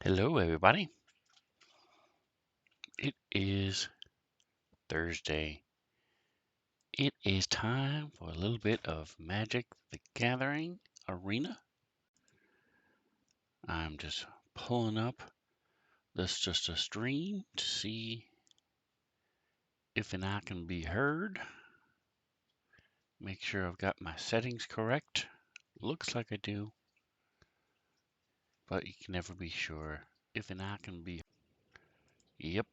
Hello, everybody. It is Thursday. It is time for a little bit of Magic the Gathering Arena. I'm just pulling up this just a stream to see if and I can be heard. Make sure I've got my settings correct. Looks like I do, but you can never be sure if and I can be. Yep.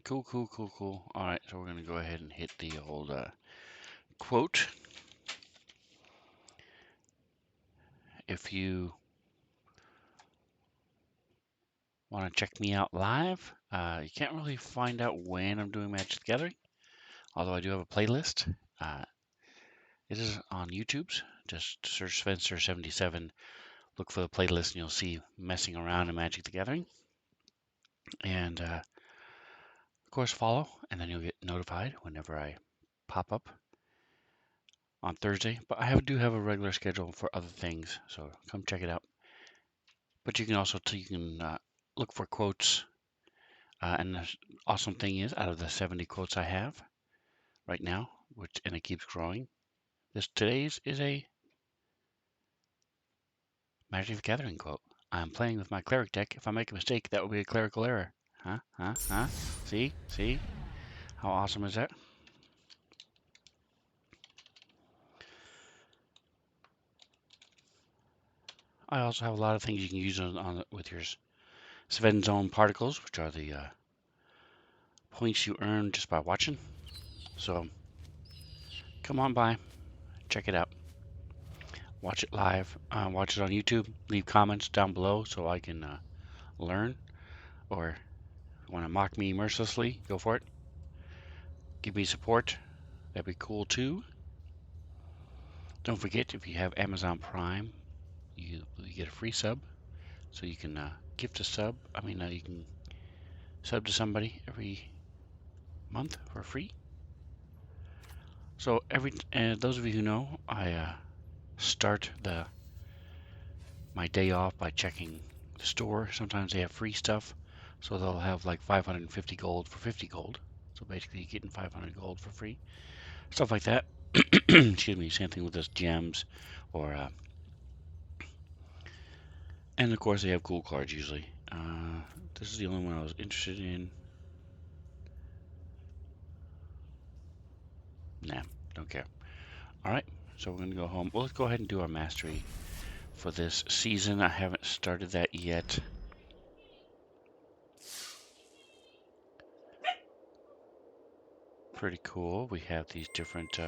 Cool, cool, cool, cool. All right, so we're going to go ahead and hit the old quote. If you want to check me out live, you can't really find out when I'm doing Magic the Gathering, although I do have a playlist. Uh, it is on YouTube's. Just search Spencer77, look for the playlist, and you'll see messing around in Magic the Gathering. And of course, follow, and then you'll get notified whenever I pop up on Thursday. But I do have a regular schedule for other things, so come check it out. But you can also look for quotes. And the awesome thing is, out of the 70 quotes I have right now, and it keeps growing, today's is a Magic the Gathering quote. I'm playing with my cleric deck. If I make a mistake, that will be a clerical error. Huh? See? How awesome is that? I also have a lot of things you can use with your Sven Zone particles, which are the points you earn just by watching. So come on by, check it out. Watch it live. Watch it on YouTube. Leave comments down below so I can learn. Or if you want to mock me mercilessly, go for it. Give me support. That'd be cool too. Don't forget, if you have Amazon Prime, you get a free sub. So you can gift a sub. You can sub to somebody every month for free. So those of you who know, I start my day off by checking the store. Sometimes they have free stuff, so they'll have like 550 gold for 50 gold. So basically, you're getting 500 gold for free, stuff like that. Excuse me. Same thing with those gems, or and of course they have cool cards usually. This is the only one I was interested in. Nah, don't care. All right, so we're gonna go home. Well, let's go ahead and do our mastery for this season. I haven't started that yet. Pretty cool. We have these different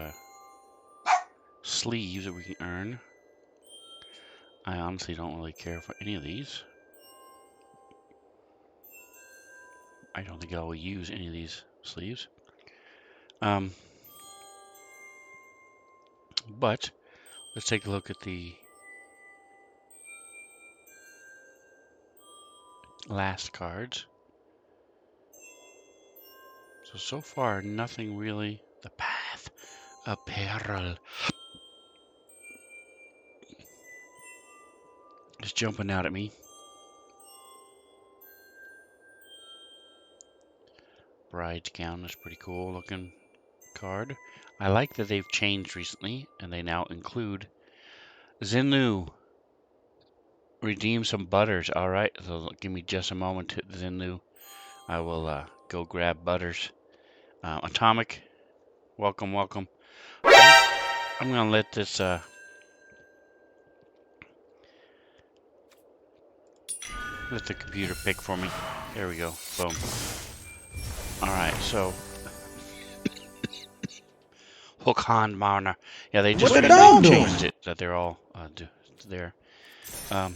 sleeves that we can earn. I honestly don't really care for any of these. I don't think I will use any of these sleeves. But let's take a look at the last cards. So far, nothing really. The Path of Peril is jumping out at me. Bride's Gown is pretty cool looking card. I like that they've changed recently, and they now include Xinlu. Redeem some butters. All right, so give me just a moment, Xinlu. I will go grab butters. Atomic, welcome. I'm gonna let this let the computer pick for me. There we go. Boom. All right, so Håkon Marner. Yeah, they just changed it that they're all there. Got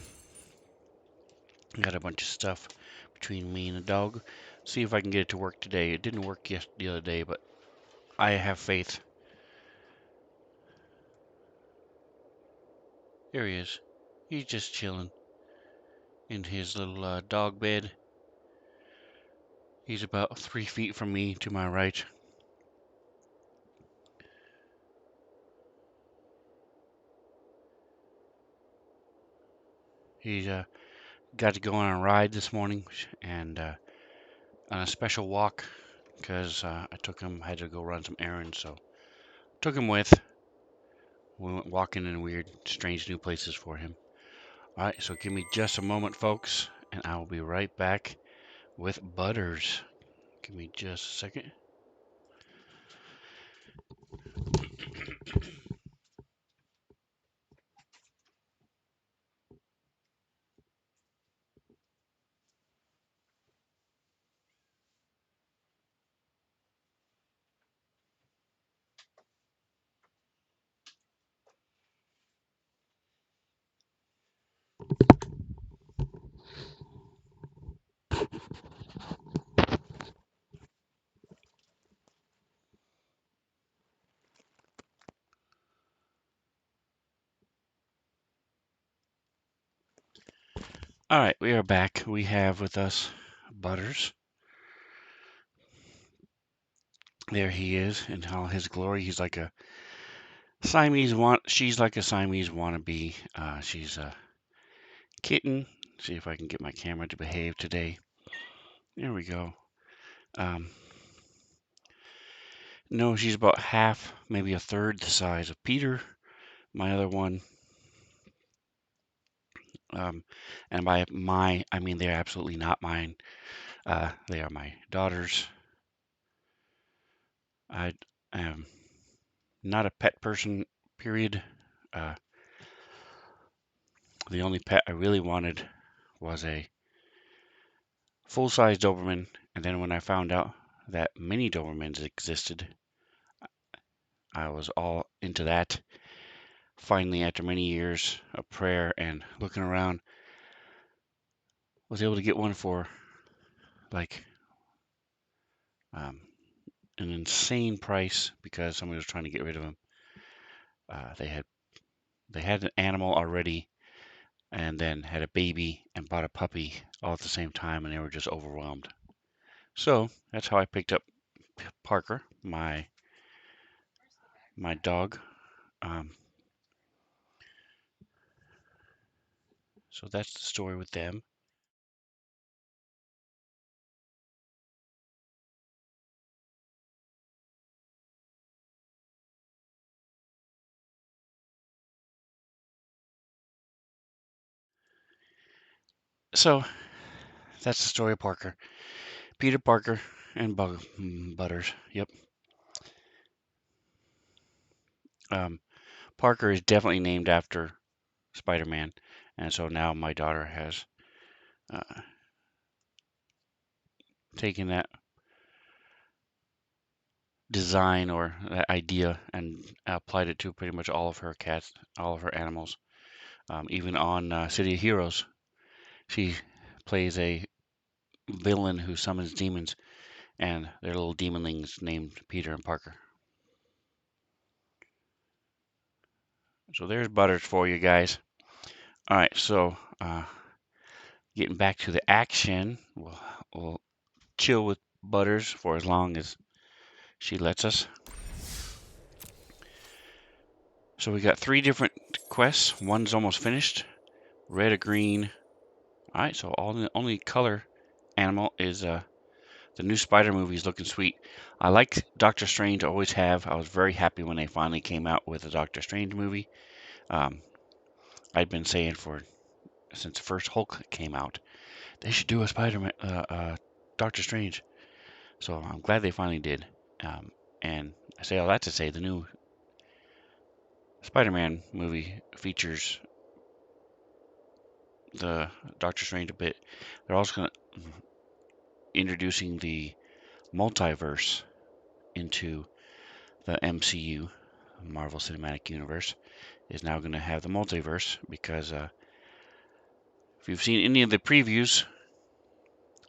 a bunch of stuff between me and the dog. See if I can get it to work today. It didn't work the other day, but I have faith. There he is. He's just chilling in his little dog bed. He's about 3 feet from me to my right. He's got to go on a ride this morning and on a special walk because I took him, had to go run some errands, so took him with. We went walking in weird, strange new places for him. All right, so give me just a moment, folks, and I will be right back with Butters. Give me just a second. All right, we are back. We have with us Butters. There he is in all his glory. He's like a she's like a Siamese wannabe. She's a kitten. See if I can get my camera to behave today. There we go. Um, no, she's about half, maybe a third the size of Peter, my other one. And by my, I mean they're absolutely not mine. They are my daughter's. I am not a pet person, period. Uh, the only pet I really wanted was a full-size Doberman, and then when I found out that mini Dobermans existed, I was all into that. Finally, after many years of prayer and looking around, was able to get one for like um, an insane price because somebody was trying to get rid of him. They had an animal already, and then had a baby and bought a puppy all at the same time, and they were just overwhelmed. So that's how I picked up Parker, my dog. Um, so that's the story with them. So that's the story of Parker, Peter Parker, and Butters. Yep. Parker is definitely named after Spider-Man, and so now my daughter has uh, taken that design or that idea and applied it to pretty much all of her cats, all of her animals. Even on City of Heroes, she plays a villain who summons demons, and they're little demonlings named Peter and Parker. So there's Butters for you guys. All right, so getting back to the action, we'll chill with Butters for as long as she lets us. So we got 3 different quests. One's almost finished. Red or green. All right, so all the only color animal is the new Spider movie is looking sweet. I like Doctor Strange. Always have. I was very happy when they finally came out with a Doctor Strange movie. I'd been saying since the first Hulk came out, they should do a Spider-Man, Doctor Strange. So I'm glad they finally did. And I say all that to say the new Spider-Man movie features the Doctor Strange a bit. They're also going to introducing the multiverse into the MCU, Marvel Cinematic Universe, is now going to have the multiverse because if you've seen any of the previews,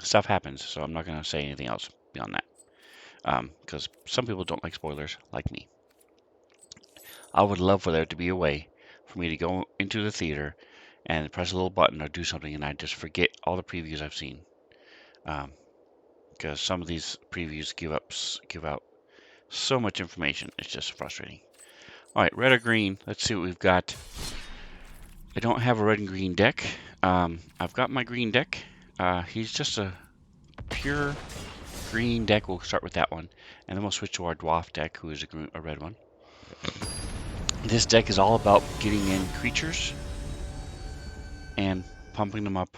stuff happens. So I'm not going to say anything else beyond that because some people don't like spoilers, like me. I would love for there to be a way for me to go into the theater and press a little button or do something and I just forget all the previews I've seen. Because some of these previews give out so much information. It's just frustrating. All right, red or green. Let's see what we've got. I don't have a red and green deck. I've got my green deck. He's just a pure green deck. We'll start with that one, and then we'll switch to our dwarf deck, who is a red one. This deck is all about getting in creatures and pumping them up.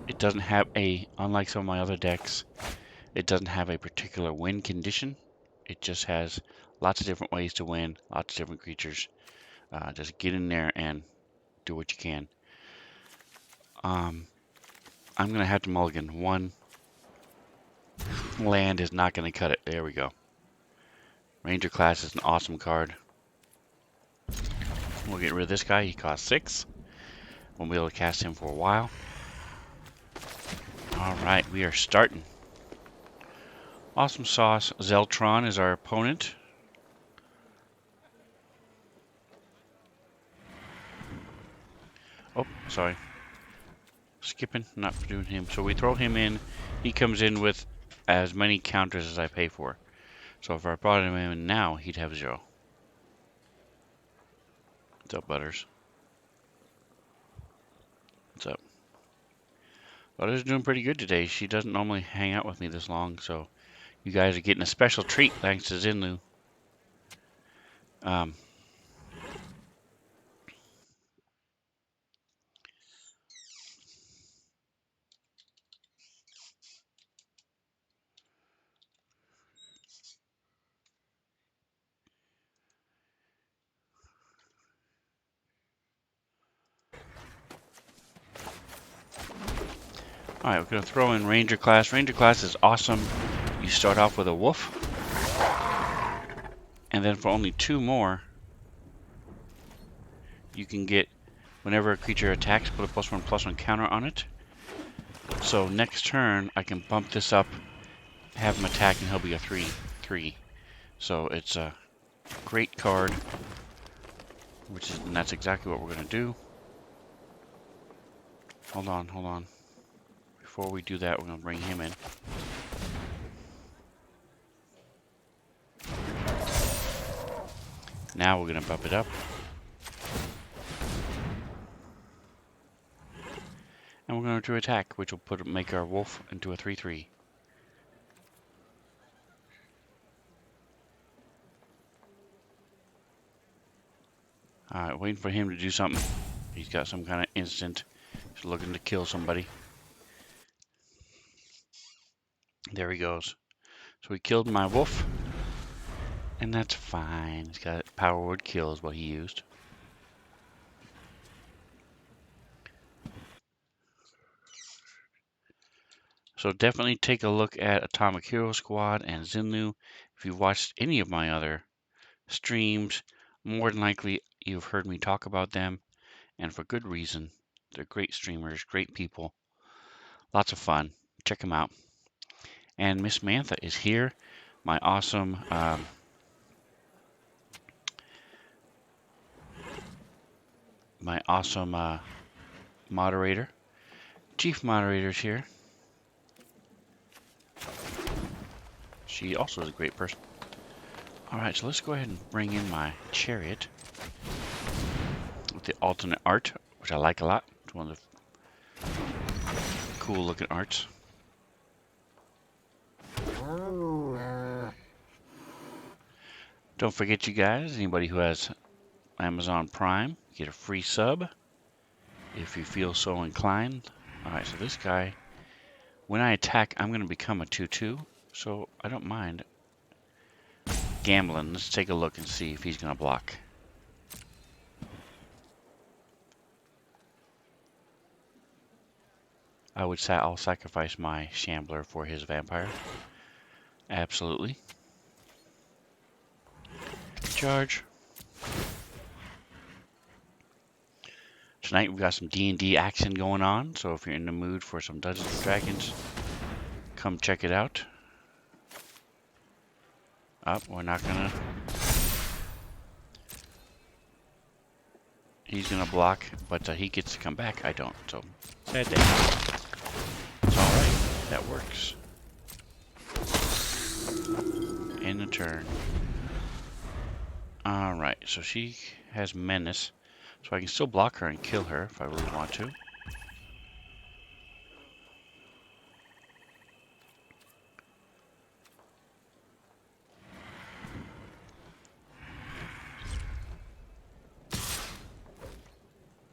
It doesn't have unlike some of my other decks, it doesn't have a particular win condition. It just has lots of different ways to win, lots of different creatures. Just get in there and do what you can. I'm going to have to mulligan. One land is not going to cut it. There we go. Ranger class is an awesome card. We'll get rid of this guy. He costs 6. Won't be able to cast him for a while. Alright, we are starting. Awesome Sauce Zeltron is our opponent. Oh, sorry. Skipping, not doing him. So we throw him in. He comes in with as many counters as I pay for. So if I brought him in now, he'd have 0. What's up, Butters? What's up? Butters is doing pretty good today. She doesn't normally hang out with me this long, so you guys are getting a special treat thanks to Zinlu. Alright, we're going to throw in Ranger class. Ranger class is awesome. You start off with a wolf. And then for only 2 more, you can get, whenever a creature attacks, put a +1/+1 counter on it. So next turn, I can bump this up, have him attack, and he'll be a 3/3. So it's a great card, and that's exactly what we're going to do. Hold on. Before we do that, we're going to bring him in. Now we're going to bump it up. And we're going to attack, which will make our wolf into a 3/3. Alright, waiting for him to do something. He's got some kind of instant. He's looking to kill somebody. There he goes. So he killed my wolf. And that's fine. He's got power word kill is what he used. So definitely take a look at Atomic Hero Squad and Zinlu. If you've watched any of my other streams, more than likely you've heard me talk about them, and for good reason. They're great streamers, great people, lots of fun. Check them out. And Miss Mantha is here, my awesome moderator. Chief moderator's here. She also is a great person. Alright, so let's go ahead and bring in my chariot with the alternate art, which I like a lot. It's one of the cool looking arts. Don't forget, you guys, anybody who has Amazon Prime, get a free sub if you feel so inclined. Alright, so this guy, when I attack, I'm going to become a 2/2, so I don't mind gambling. Let's take a look and see if he's going to block. I'll sacrifice my Shambler for his vampire. Absolutely. Charge. Tonight we've got some D&D action going on, so if you're in the mood for some Dungeons and Dragons, come check it out. We're not gonna... He's gonna block, but he gets to come back. I don't, so sad day. It's alright. That works. End the turn. Alright, so she has menace. So I can still block her and kill her if I really want to.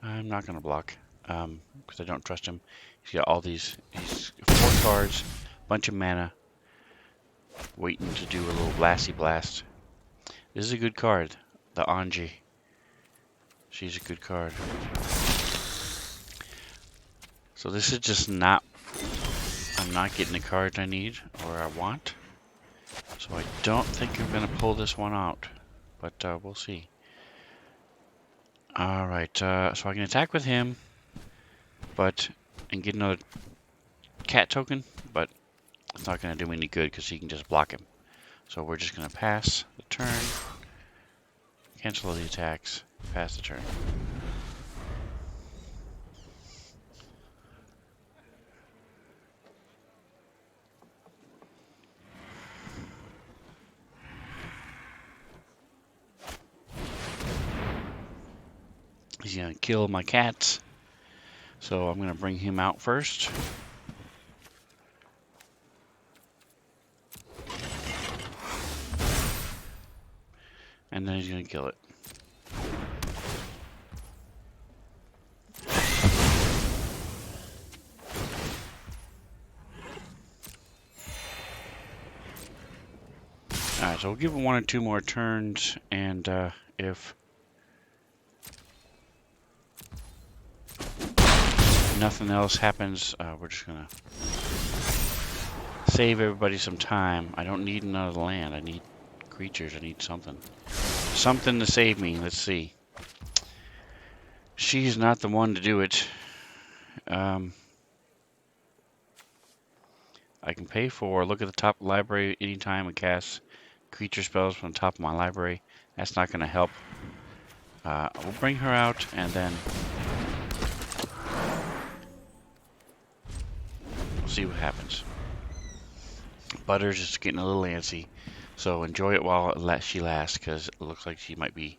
I'm not going to block, because I don't trust him. He's got all these, he's 4 cards, bunch of mana, waiting to do a little blasty blast. This is a good card, the Anji. She's a good card. So this is just not, I'm not getting the cards I need or I want. So I don't think I'm going to pull this one out, but we'll see. Alright, so I can attack with him, and get another cat token, but it's not going to do me any good because he can just block him. So we're just going to pass the turn, cancel the attacks, pass the turn. He's going to kill my cats, so I'm going to bring him out first. And then he's going to kill it. Alright, so we'll give him 1 or 2 more turns, and if nothing else happens, we're just going to save everybody some time. I don't need another land. I need creatures. I need something. Something to save me. Let's see. She's not the one to do it. I can pay for look at the top library anytime I cast creature spells from the top of my library. That's not going to help. We'll bring her out and then we'll see what happens. Butter's just getting a little antsy, so enjoy it while she lasts, because it looks like she might be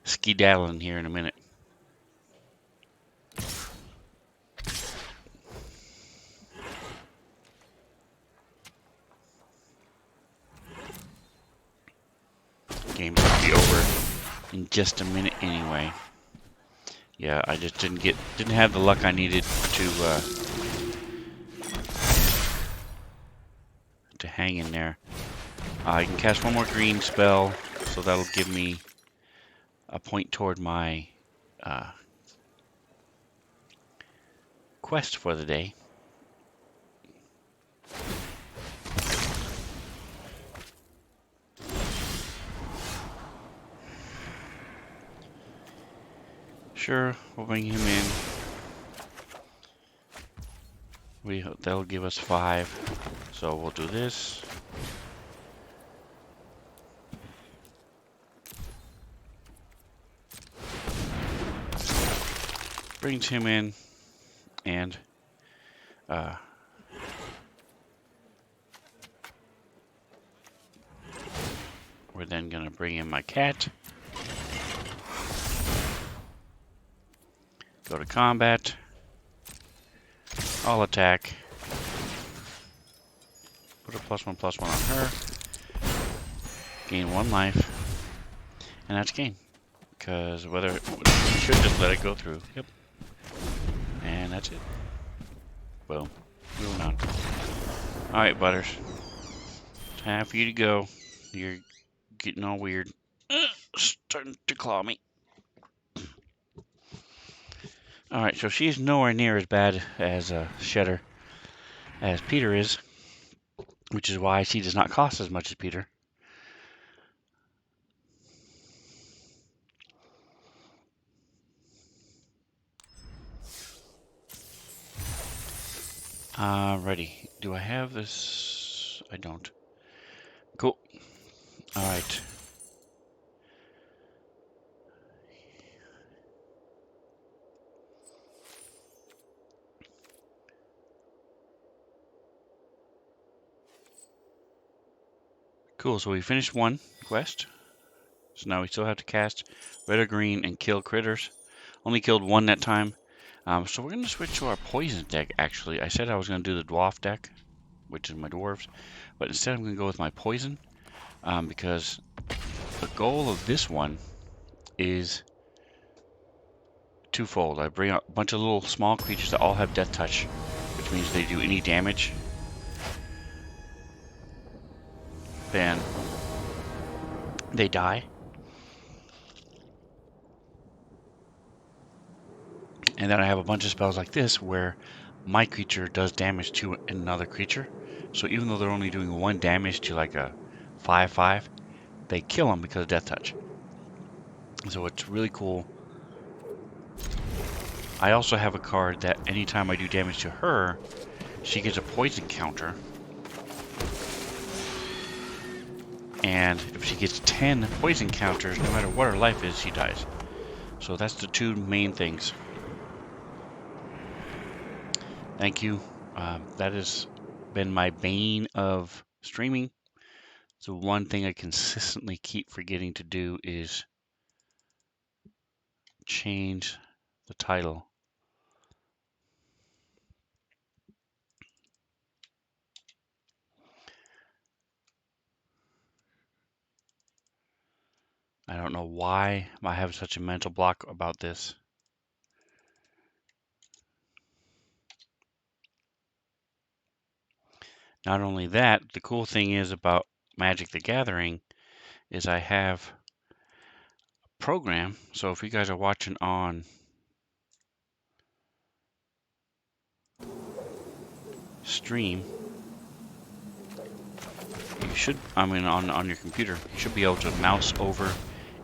skedaddling here in a minute. Game's gonna be over in just a minute anyway. Yeah, I just didn't have the luck I needed to hang in there. I can cast 1 more green spell, so that'll give me a point toward my quest for the day. Sure, we'll bring him in. That'll give us 5. So we'll do this. Brings him in, and we're then gonna bring in my cat. Go to combat. I'll attack. Put a +1/+1 on her. Gain 1 life. And that's game. Because we should just let it go through. Yep. And that's it. Boom. Moving on. Alright, Butters. Time for you to go. You're getting all weird. Starting to claw me. Alright, so she's nowhere near as bad as Shedder as Peter is, which is why she does not cost as much as Peter. Alrighty. Do I have this? I don't. Cool. Alright. Cool, so we finished 1 quest. So now we still have to cast red or green and kill critters. Only killed one that time. So we're going to switch to our poison deck, actually. I said I was going to do the dwarf deck, which is my dwarves. But instead I'm going to go with my poison. Because the goal of this one is twofold. I bring out a bunch of little small creatures that all have death touch, which means they do any damage, then they die. And then I have a bunch of spells like this where my creature does damage to another creature. So even though they're only doing 1 damage to like a 5/5, they kill them because of death touch. So it's really cool. I also have a card that anytime I do damage to her, she gets a poison counter. And if she gets 10 poison counters, no matter what her life is, she dies. So that's the 2 main things. Thank you. That has been my bane of streaming. So one thing I consistently keep forgetting to do is change the title. I don't know why I have such a mental block about this. Not only that, the cool thing is about Magic the Gathering is I have a program. So if you guys are watching on stream, you should, on your computer, you should be able to mouse over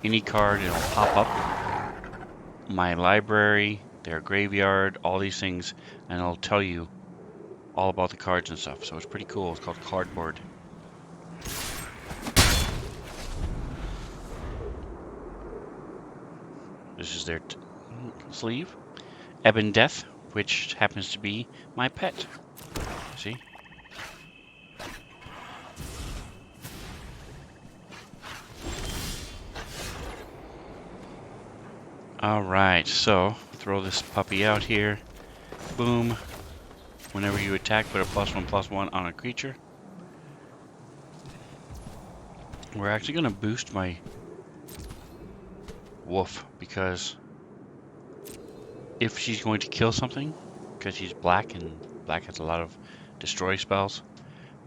any card, it'll pop up my library, their graveyard, all these things, and it'll tell you all about the cards and stuff. So it's pretty cool. It's called Cardboard. This is their sleeve. Ebon Death, which happens to be my pet. See? Alright, so throw this puppy out here. Boom. Whenever you attack, put a +1/+1 on a creature. We're actually going to boost my wolf because if she's going to kill something, because she's black and black has a lot of destroy spells,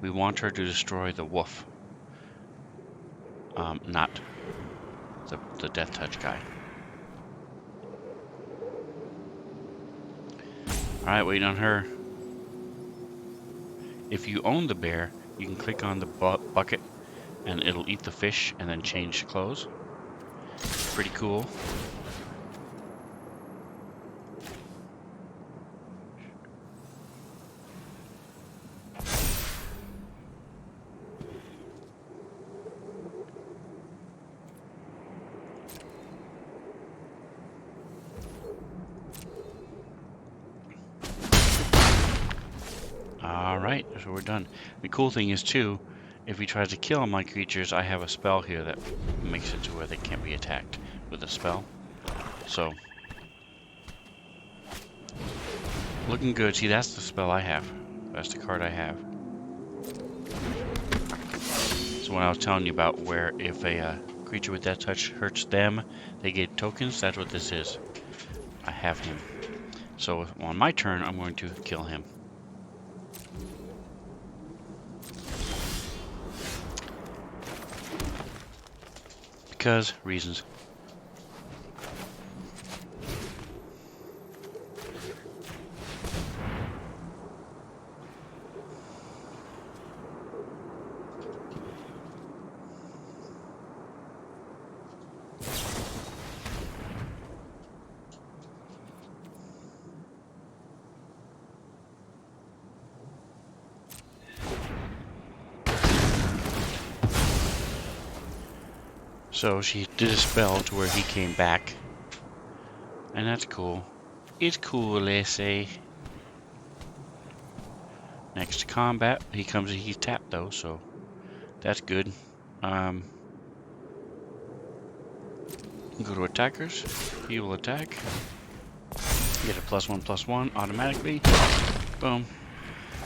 we want her to destroy the wolf, not the death touch guy. Alright, waiting on her. If you own the bear, you can click on the bucket and it'll eat the fish and then change clothes. Pretty cool. Alright, so we're done. The cool thing is too, if he tries to kill my creatures, I have a spell here that makes it to where they can't be attacked with a spell. So, looking good. See, that's the spell I have. That's the card I have. So when I was telling you about where if a creature with death touch hurts them, they get tokens, that's what this is. I have him. So on my turn, I'm going to kill him. Because reasons. So she did a spell to where he came back. And that's cool. It's cool, they say. Next to combat, he's tapped though, so that's good. Go to attackers. He will attack. Get a +1/+1 automatically. Boom.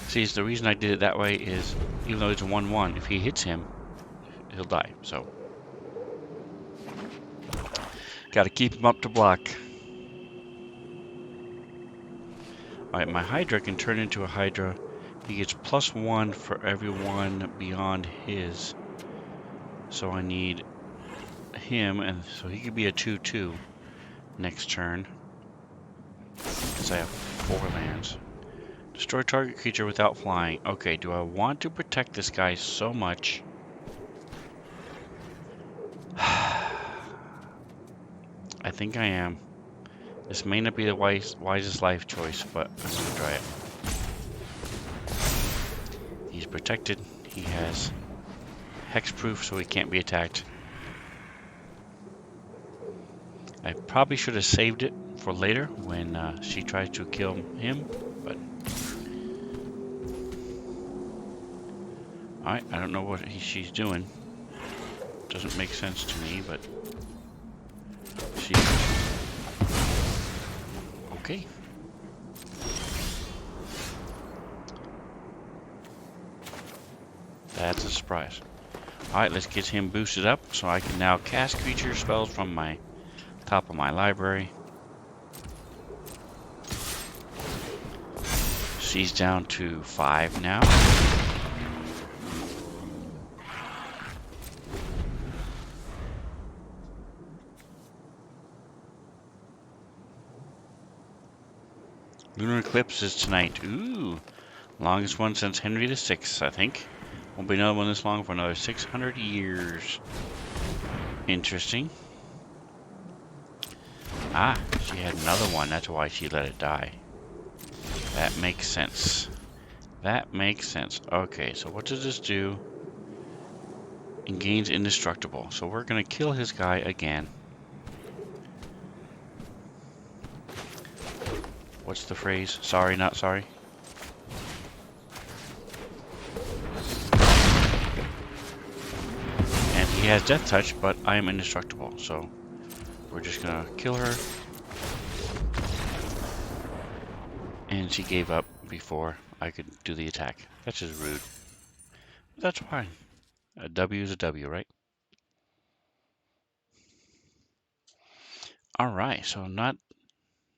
See, the reason I did it that way is, even though it's a 1/1, if he hits him, he'll die. So, gotta keep him up to block. Alright, my Hydra can turn into a Hydra. He gets +1 for everyone beyond his. So I need him, and so he could be a 2/2 next turn. Because I have 4 lands. Destroy target creature without flying. Okay, do I want to protect this guy so much? I think I am. This may not be the wisest life choice, but I'm going to try it. He's protected. He has hexproof, so he can't be attacked. I probably should have saved it for later when she tries to kill him, but... Alright, I don't know what she's doing. Doesn't make sense to me, but... She... Okay. That's a surprise. Alright, let's get him boosted up so I can now cast creature spells from my top of my library. She's down to 5 now. Lunar eclipse is tonight. Ooh, longest one since Henry VI, I think. Won't be another one this long for another 600 years. Interesting. Ah, she had another one. That's why she let it die. That makes sense. That makes sense. Okay, so what does this do? And gains indestructible. So we're going to kill his guy again. What's the phrase? Sorry, not sorry. And he has death touch, but I am indestructible. So we're just going to kill her. And she gave up before I could do the attack. That's just rude. But that's fine. A W is a W, right? Alright, so not...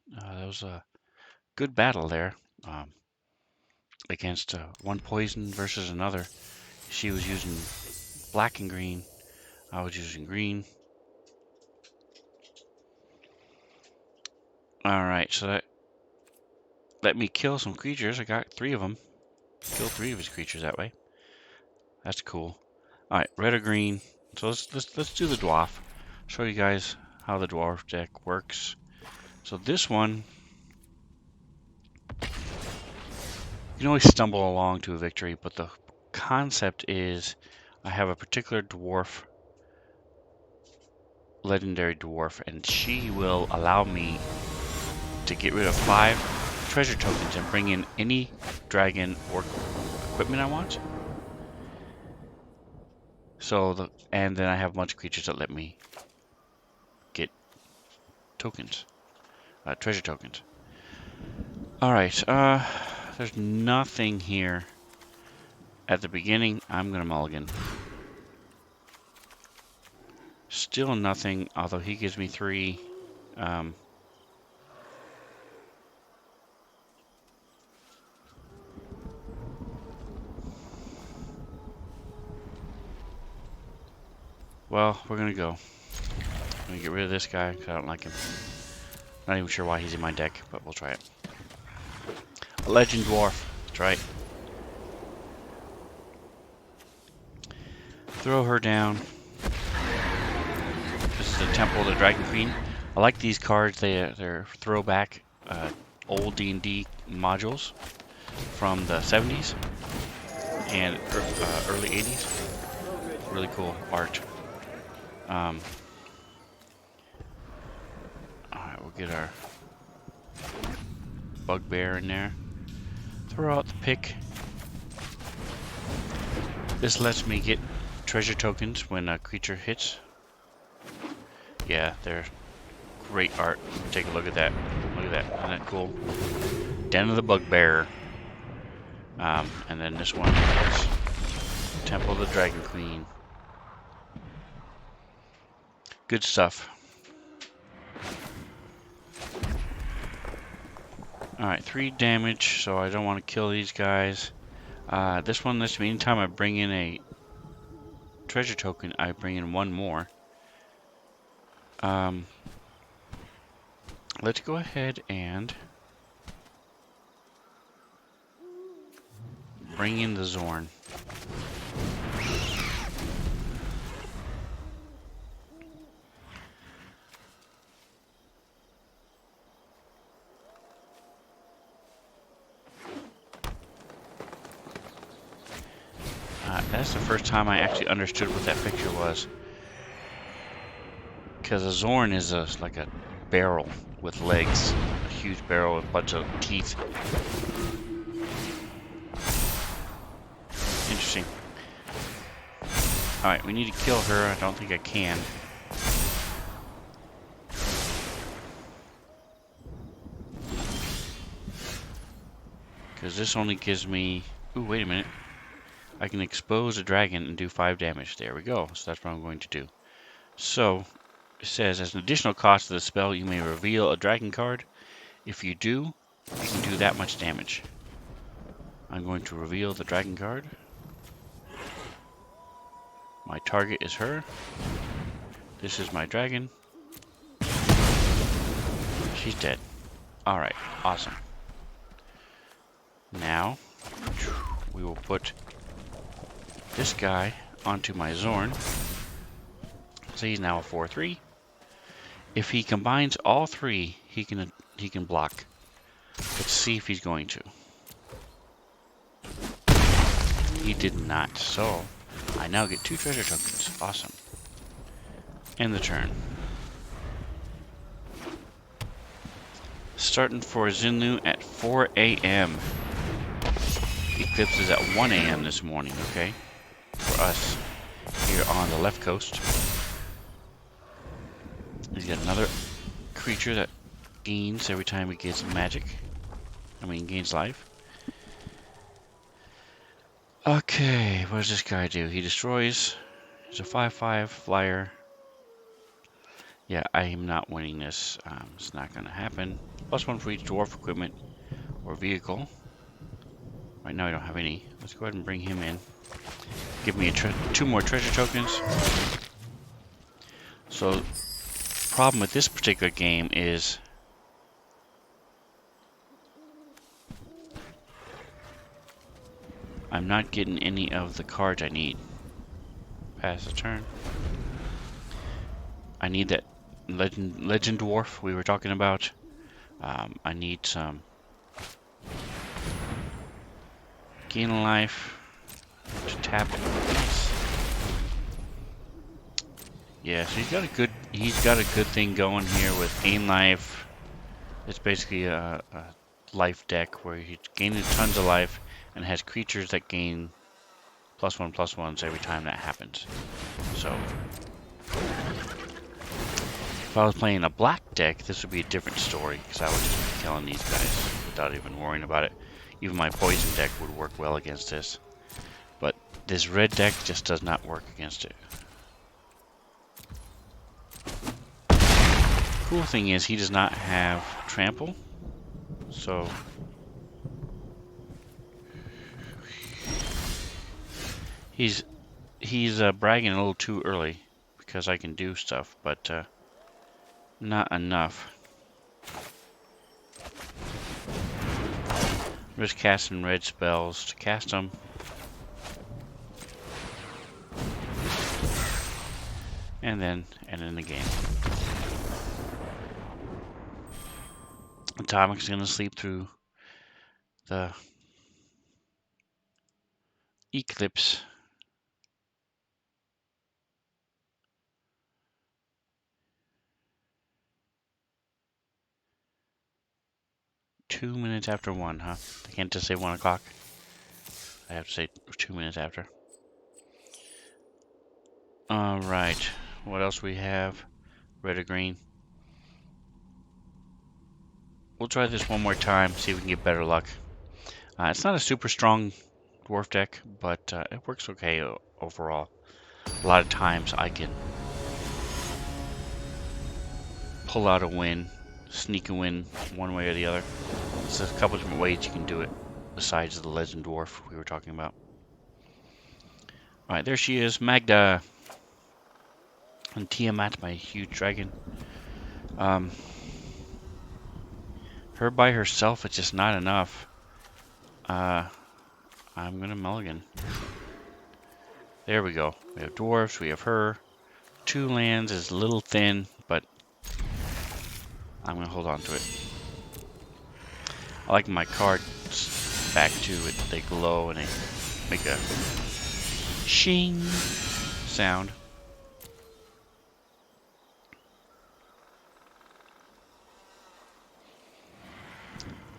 that was a good battle there. Against one poison versus another. She was using black and green. I was using green. Alright, so that let me kill some creatures. I got 3 of them. Killed 3 of his creatures that way. That's cool. Alright, red or green. So let's do the dwarf. Show you guys how the dwarf deck works. So this one, you can always stumble along to a victory, but the concept is I have a particular dwarf, legendary dwarf, and she will allow me to get rid of 5 treasure tokens and bring in any dragon or equipment I want. So and then I have a bunch of creatures that let me get tokens, treasure tokens. All right, there's nothing here at the beginning. I'm gonna mulligan. Still nothing, although he gives me 3. Well, we're gonna go. I'm gonna get rid of this guy because I don't like him. Not even sure why he's in my deck, but we'll try it. A legend dwarf. That's right. Throw her down. This is the Temple of the Dragon Queen. I like these cards. They're throwback old D&D modules from the 70s and early 80s. Really cool art. Alright, we'll get our bugbear in there. Throw out the pick. This lets me get treasure tokens when a creature hits. Yeah, they're great art. Take a look at that. Look at that. Isn't that cool? Den of the Bugbear. And then this one is Temple of the Dragon Queen. Good stuff. Alright, 3 damage, so I don't want to kill these guys. This one lets me, anytime I bring in a treasure token, I bring in 1 more. Let's go ahead and bring in the Zorn. That's the first time I actually understood what that picture was. Because a Zorn is like a barrel with legs. A huge barrel with a bunch of teeth. Interesting. Alright, we need to kill her. I don't think I can. Because this only gives me... Ooh, wait a minute. I can expose a dragon and do 5 damage. There we go. So that's what I'm going to do. So, it says, as an additional cost to the spell, you may reveal a dragon card. If you do, you can do that much damage. I'm going to reveal the dragon card. My target is her. This is my dragon. She's dead. Alright, awesome. Now, we will put this guy onto my Zorn. So he's now a 4/3. If he combines all 3, he can block. Let's see if he's going to. He did not. So I now get 2 treasure tokens. Awesome. End the turn. Starting for Xinlu at 4 a.m. Eclipse is at 1 a.m. this morning, okay? For us here on the left coast. He's got another creature that gains every time he gets magic. Gains life. Okay, what does this guy do? He destroys. He's a 5/5 flyer. Yeah, I am not winning this. It's not going to happen. +1 for each dwarf equipment or vehicle. Right now I don't have any. Let's go ahead and bring him in. Give me 2 more treasure tokens. So, problem with this particular game is I'm not getting any of the cards I need. Pass the turn. I need that legend dwarf we were talking about. I need some gain life to tap it. Yeah, so he's got a good thing going here with gain life. It's basically a life deck where he's gaining tons of life and has creatures that gain +1/+1s every time that happens. So if I was playing a black deck, this would be a different story, because I would just be killing these guys without even worrying about it. Even my poison deck would work well against this. But this red deck just does not work against it. Cool thing is he does not have trample, so he's bragging a little too early because I can do stuff, but not enough. I'm just casting red spells to cast them. And then ending the game. Atomic's gonna sleep through the eclipse. Two minutes after 1, huh? I can't just say 1 o'clock. I have to say 2 minutes after. Alright. What else we have? red or green. We'll try this one more time, see if we can get better luck. It's not a super strong dwarf deck, but it works okay overall. A lot of times I can pull out a win, sneak a win one way or the other. There's a couple different ways you can do it besides the legend dwarf we were talking about. Alright, there she is, Magda. And Tiamat, my huge dragon. Her by herself, it's just not enough. I'm gonna mulligan. There we go. We have dwarves, we have her. 2 lands is a little thin, but I'm gonna hold on to it. I like my cards back too. They glow and they make a shing sound.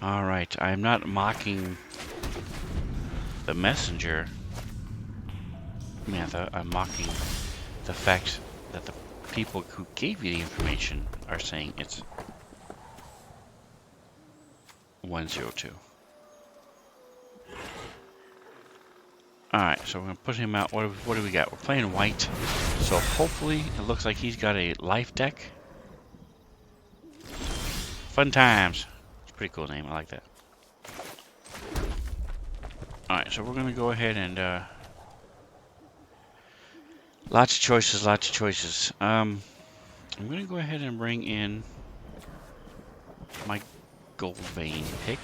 Alright, I'm not mocking the messenger, Mantha. I'm mocking the fact that the people who gave you the information are saying it's 102. Alright, so we're going to put him out. What do we got? We're playing white, so hopefully it looks like he's got a life deck. Fun times. It's a pretty cool name. I like that. Alright, so we're going to go ahead and... lots of choices, lots of choices. I'm going to go ahead and bring in my Goldbane pick.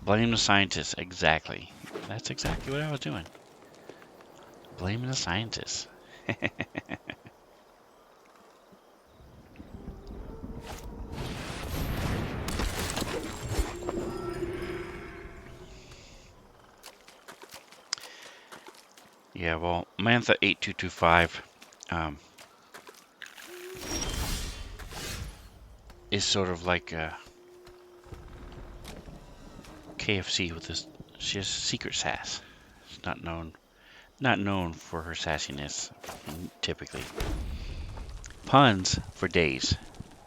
Blame the scientists, exactly. That's exactly what I was doing. Blaming the scientists. Yeah, well, Mantha 8225 is sort of like KFC with this. She has secret sass. She's not known for her sassiness, typically. Puns for days.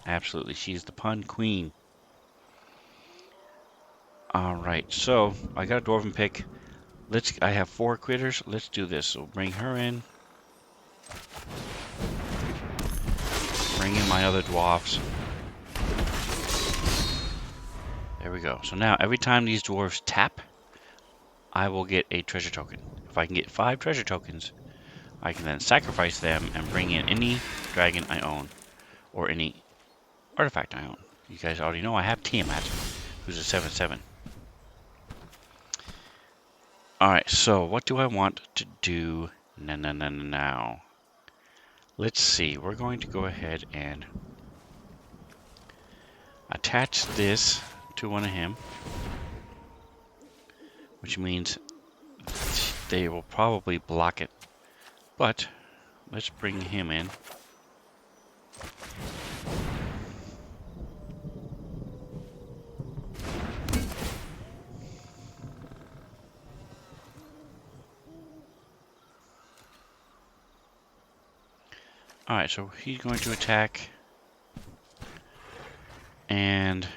Absolutely, she's the pun queen. Alright, so I got a dwarven pick. I have 4 critters. Let's do this. So bring her in. Bring in my other dwarfs. There we go. So now every time these dwarves tap, I will get a treasure token. If I can get 5 treasure tokens, I can then sacrifice them and bring in any dragon I own or any artifact I own. You guys already know I have Tiamat, who's a 7/7. Alright, so what do I want to do now? Let's see. We're going to go ahead and attach this to one of him, which means they will probably block it. But let's bring him in. Alright, so he's going to attack. And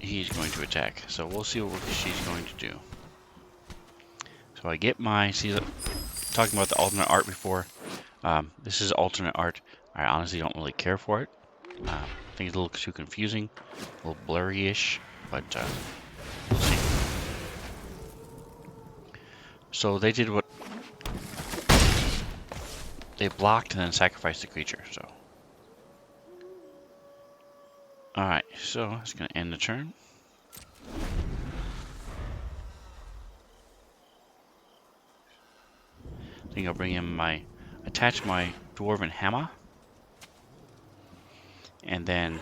he's going to attack. So we'll see what she's going to do. So I get my... See, talking about the alternate art before. This is alternate art. I honestly don't really care for it. I think it's a little too confusing. A little blurry-ish. But we'll see. So they did what... They blocked and then sacrificed the creature, so... Alright, so that's going to end the turn. I think I'll bring in attach my Dwarven Hammer. And then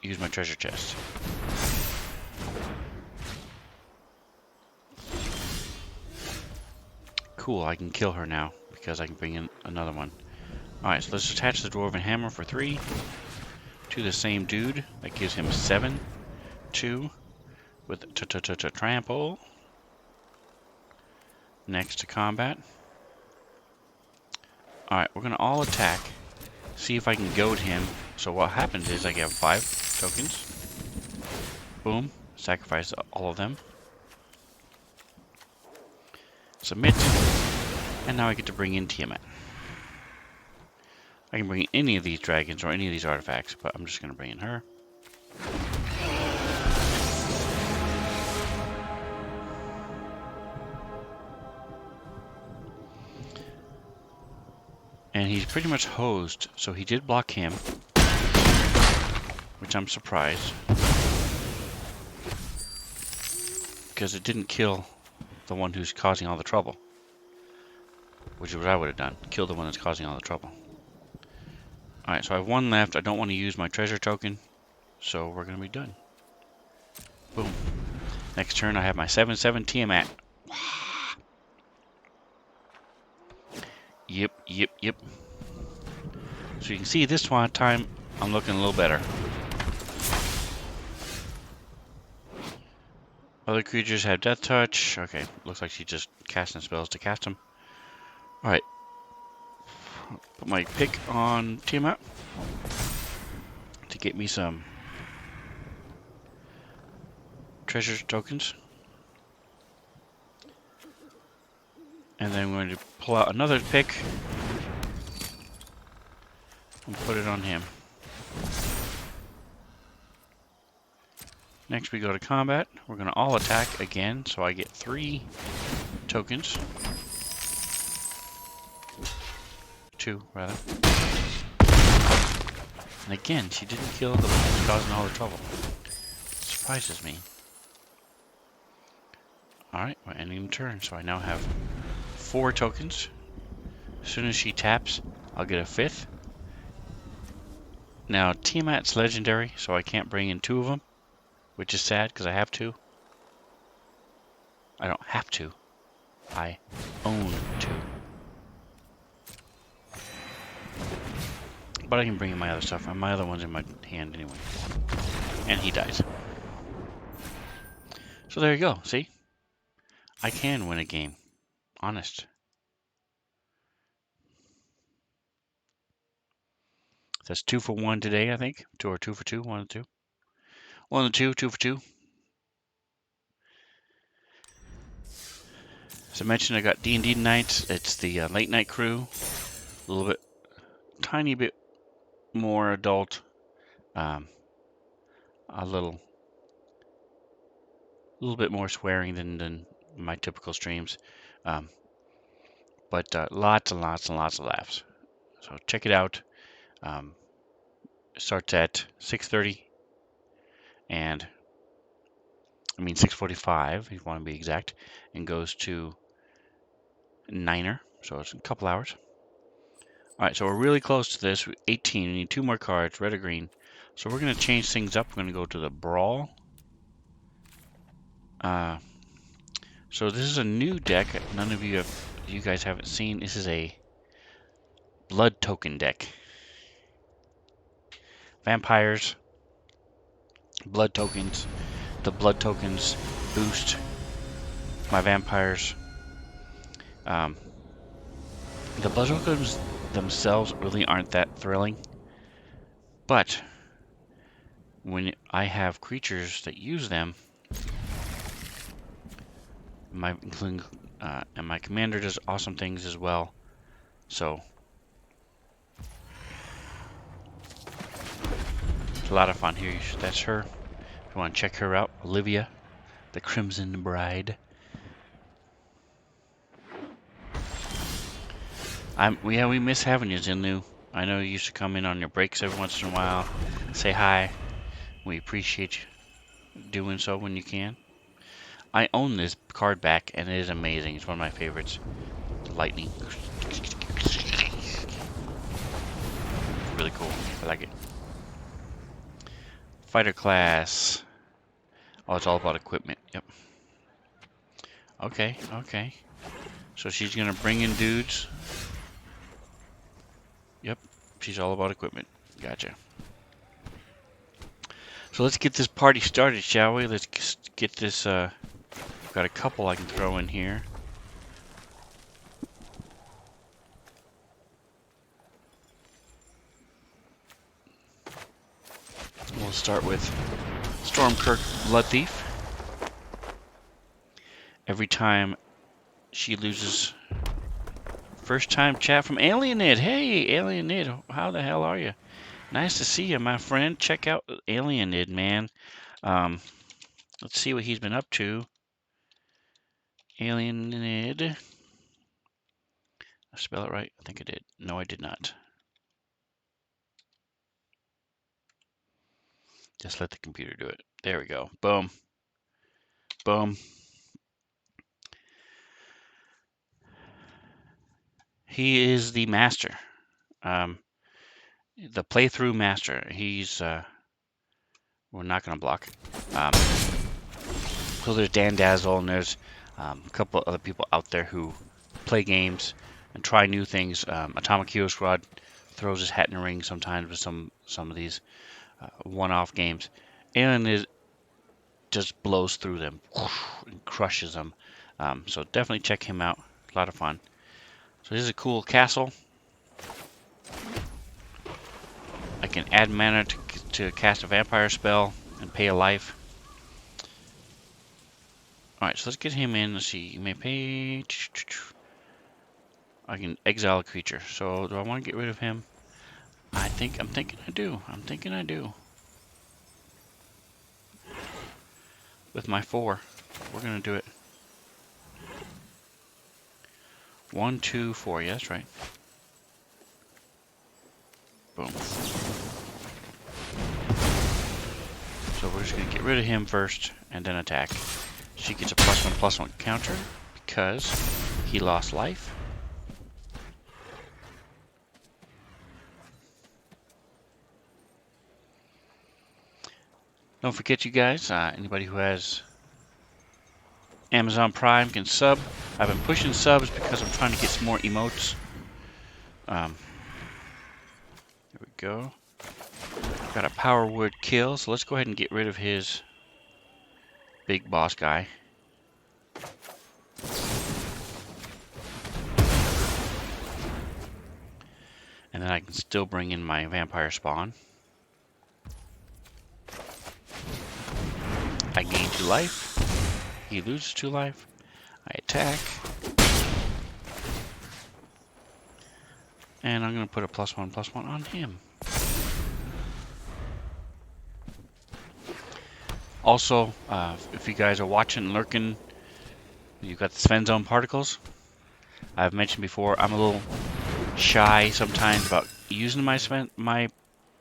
use my treasure chest. Cool, I can kill her now because I can bring in another one. Alright, so let's attach the Dwarven Hammer for 3 to the same dude. That gives him 7. 2 with trample. next to combat. Alright, we're going to all attack. See if I can goad him. So what happens is I get 5 tokens. Boom. Sacrifice all of them. Submit. And now I get to bring in Tiamat. I can bring in any of these dragons or any of these artifacts, but I'm just going to bring in her. And he's pretty much hosed, so he did block him, which I'm surprised. Because it didn't kill the one who's causing all the trouble. Which is what I would have done. Kill the one that's causing all the trouble. Alright, so I have 1 left. I don't want to use my treasure token, so we're going to be done. Boom. Next turn I have my 7/7 Tiamat. Yep. So you can see this one time I'm looking a little better. Other creatures have death touch. Okay, looks like she's just casting spells to cast them. Alright. Put my pick on Tiamat to get me some treasure tokens. And then I'm going to pull out another pick and put it on him. Next we go to combat. We're going to all attack again, so I get 3 tokens. 2, rather. And again, she didn't kill the one who's causing all the trouble. Surprises me. Alright, we're ending the turn, so I now have 4 tokens. As soon as she taps, I'll get a 5th. Now, Tiamat's legendary, so I can't bring in 2 of them, which is sad, because I have to. I don't have to. I own to. But I can bring in my other stuff, and my other one's in my hand anyway. And he dies. So there you go, see? I can win a game. Honest. That's 2 for 1 today, I think. 2 or 2 for 2, 1 and 2. 1 and 2, 2 for 2. As I mentioned, I got D&D tonight. It's the late night crew. A little bit, tiny bit more adult. A little bit more swearing than my typical streams. But lots and lots and lots of laughs. So check it out. It starts at 6:30 and 6:45 if you want to be exact, and goes to 9er, so it's a couple hours. Alright, so we're really close to this. 18, we need 2 more cards, red or green. So we're going to change things up. We're going to go to the Brawl. So this is a new deck. None of you guys haven't seen. This is a blood token deck. Vampires, blood tokens. The blood tokens boost my vampires. The blood tokens themselves really aren't that thrilling, but when I have creatures that use them, and my commander does awesome things as well. So it's a lot of fun here. That's her. If you want to check her out, Olivia, the Crimson Bride. We miss having you, Zinlu. I know you used to come in on your breaks every once in a while, say hi. We appreciate you doing so when you can. I own this card back, and it is amazing. It's one of my favorites. The lightning. Really cool. I like it. Fighter class. Oh, it's all about equipment. Yep. Okay. So she's gonna bring in dudes. Yep. She's all about equipment. Gotcha. So let's get this party started, shall we? Let's get this, I've got a couple I can throw in here. We'll start with Stormkirk Blood Thief. Every time she loses, first time chat from Alienid. Hey, Alienid, how the hell are you? Nice to see you, my friend. Check out Alienid, man. Let's see what he's been up to. Alienid. Did I spell it right? I think I did. No, I did not. Just let the computer do it. There we go. Boom. Boom. He is the master. The playthrough master. He's, we're not going to block. So there's Dan Dazzle, and there's a couple other people out there who play games and try new things. Atomic Hero Squad throws his hat in the ring sometimes with some of these one-off games. Alien just blows through them and crushes them. So definitely check him out. A lot of fun. So this is a cool castle. I can add mana to cast a vampire spell and pay a life. Alright, so let's get him in. Let's see. You may pay... I can exile a creature. So do I want to get rid of him? I'm thinking I do. I'm thinking I do. With my 4. We're going to do it. 1, 2, 4. Yeah, that's right. Boom. So we're just going to get rid of him first and then attack. She gets a +1/+1 counter because he lost life. Don't forget, you guys, anybody who has Amazon Prime can sub. I've been pushing subs because I'm trying to get some more emotes. There we go. Got a power word kill, so let's go ahead and get rid of his big boss guy. And then I can still bring in my vampire spawn. I gain 2 life. He loses 2 life. I attack. And I'm going to put a +1/+1 on him. Also, if you guys are watching, lurking, you've got the Sven Zone particles. I've mentioned before, I'm a little shy sometimes about using my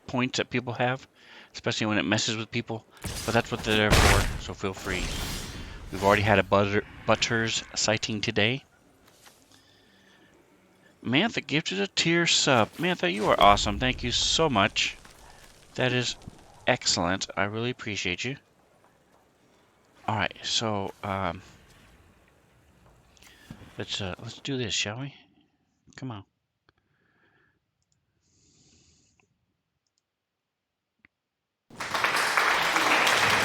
points that people have, especially when it messes with people. But that's what they're there for, so feel free. We've already had a Butters sighting today. Mantha gifted a tier sub. Mantha, you are awesome. Thank you so much. That is excellent. I really appreciate you. Alright, so let's do this, shall we? Come on.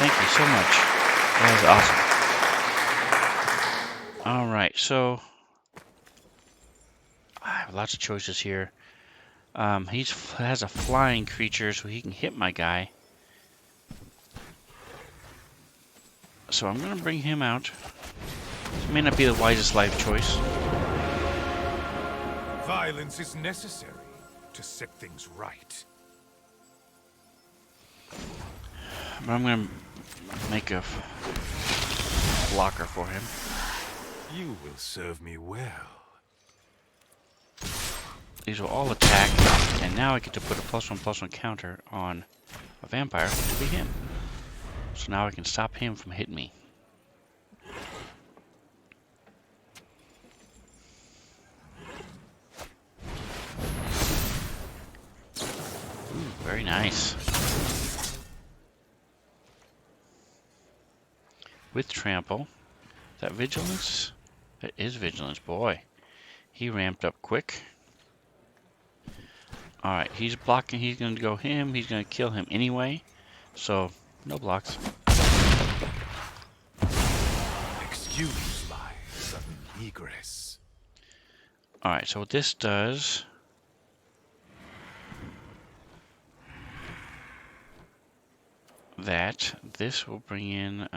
Thank you so much. That is awesome. Alright, so I have lots of choices here. He has a flying creature, so he can hit my guy. So I'm going to bring him out. This may not be the wisest life choice. Violence is necessary to set things right. But I'm going to make a blocker for him. You will serve me well. These will all attack, and now I get to put a +1/+1 counter on a vampire, which will be him. So now I can stop him from hitting me. Ooh, very nice. With trample. Is that vigilance? That is vigilance, boy. He ramped up quick. Alright, he's blocking. He's going to go him. He's going to kill him anyway. So, no blocks. Excuse my sudden egress. Alright, so what this does... that. This will bring in, do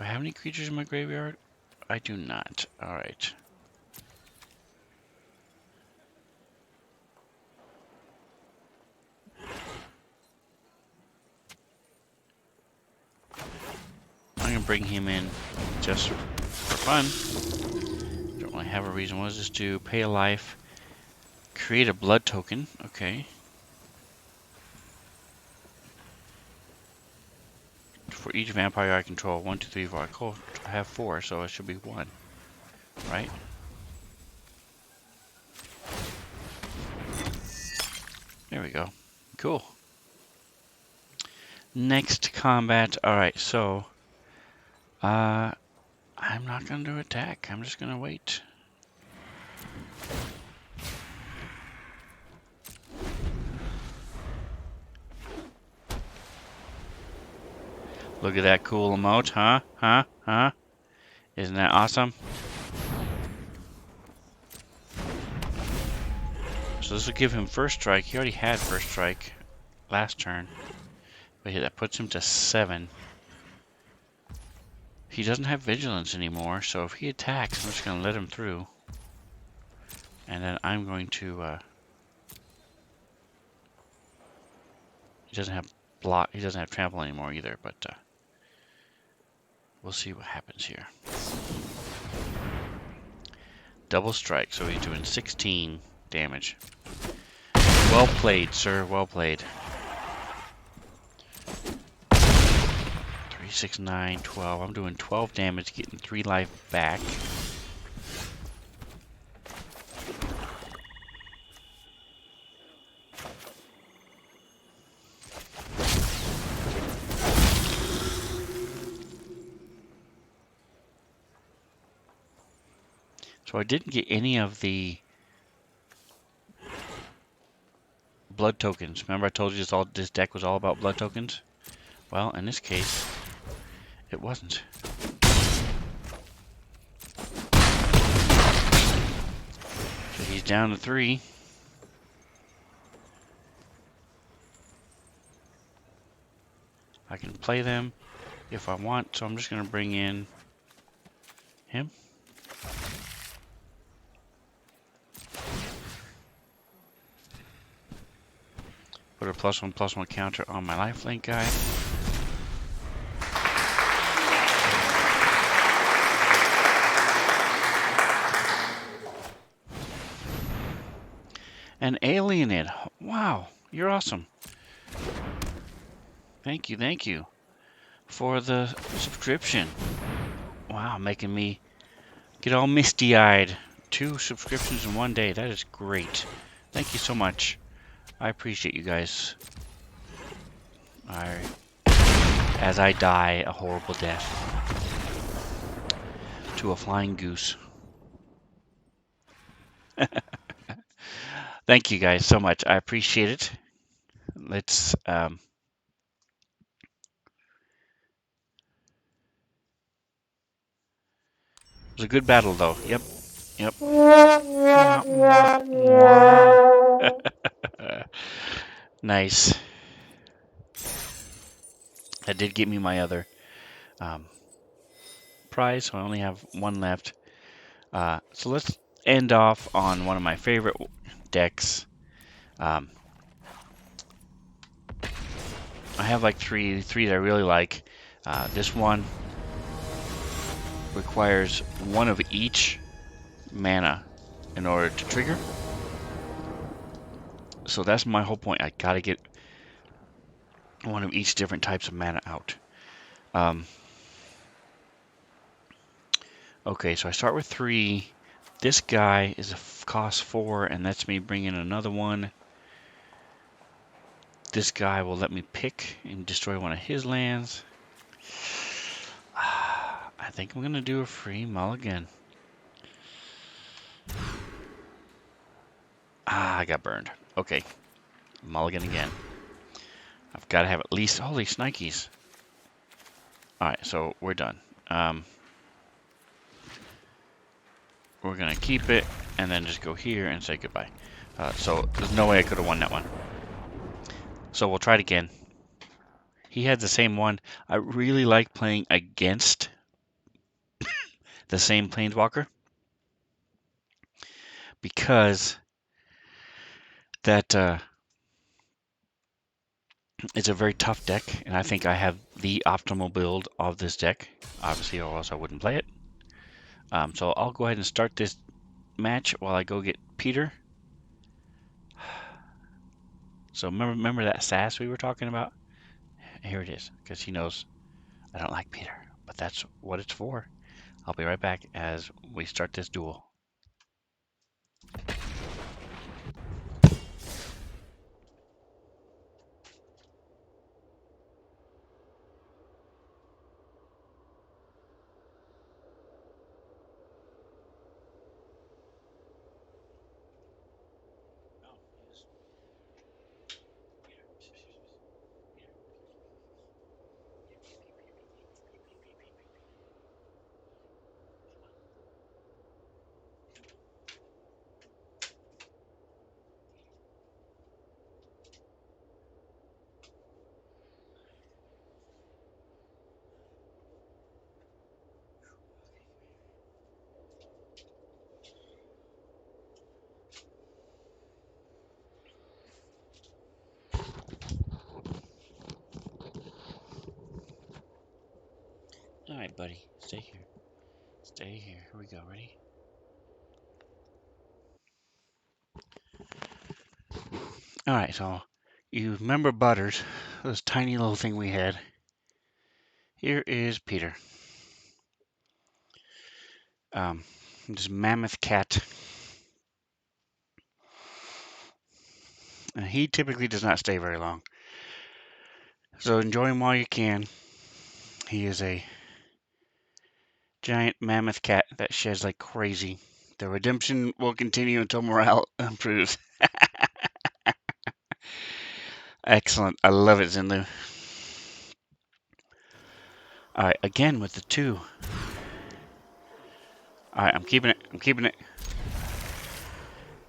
I have any creatures in my graveyard? I do not. Alright. I'm gonna bring him in just for fun. Don't really have a reason. What does this do? Pay a life. Create a blood token. Okay. For each vampire I control. 1, 2, 3, 4. I have 4, so it should be 1. Right? There we go. Cool. Next combat. Alright, so I'm not gonna do attack. I'm just gonna wait. Look at that cool emote, huh? Huh? Isn't that awesome? So this will give him first strike. He already had first strike last turn. But yeah, that puts him to 7. He doesn't have vigilance anymore, so if he attacks, I'm just going to let him through. And then I'm going to... he doesn't have block. He doesn't have trample anymore either, but we'll see what happens here. Double strike, so he's doing 16 damage. Well played, sir. Well played. 3, 6, 9, 12. I'm doing 12 damage, getting 3 life back. So I didn't get any of the blood tokens. Remember I told you this deck was all about blood tokens? Well, in this case, it wasn't. So he's down to 3. I can play them if I want, so I'm just going to bring in him. Put a +1/+1 counter on my lifelink guy. And Alienid. Wow, you're awesome. Thank you for the subscription. Wow, making me get all misty-eyed. 2 subscriptions in 1 day. That is great. Thank you so much. I appreciate you guys. As I die a horrible death to a flying goose. Thank you guys so much. I appreciate it. Let's it was a good battle though. Yep. Nice. That did get me my other prize, so I only have 1 left. So let's end off on one of my favorite decks. I have like three that I really like. This one requires 1 of each mana in order to trigger. So that's my whole point. I gotta get 1 of each different types of mana out. Okay, so I start with 3. This guy is a cost 4, and lets me bring in another one. This guy will let me pick and destroy 1 of his lands. I think I'm gonna do a free mulligan. I got burned. Okay, mulligan again. I've got to have at least... Holy snikes. Alright, so we're done. We're going to keep it and then just go here and say goodbye. So there's no way I could have won that one. So we'll try it again. he had the same one. I really like playing against the same Planeswalker because that it's a very tough deck, and I think I have the optimal build of this deck. Obviously, or else I wouldn't play it. So I'll go ahead and start this match while I go get Peter. So remember that sass we were talking about? Here it is, because he knows I don't like Peter, but that's what it's for. I'll be right back as we start this duel. All right, buddy, stay here. Stay here. Here we go. Ready? All right, so you remember Butters, this tiny little thing we had. Here is Peter. This mammoth cat. And he typically does not stay very long. So enjoy him while you can. He is a giant mammoth cat that sheds like crazy. The redemption will continue until morale improves. Excellent. I love it, Zinlu. Alright, again with the 2. Alright, I'm keeping it. I'm keeping it.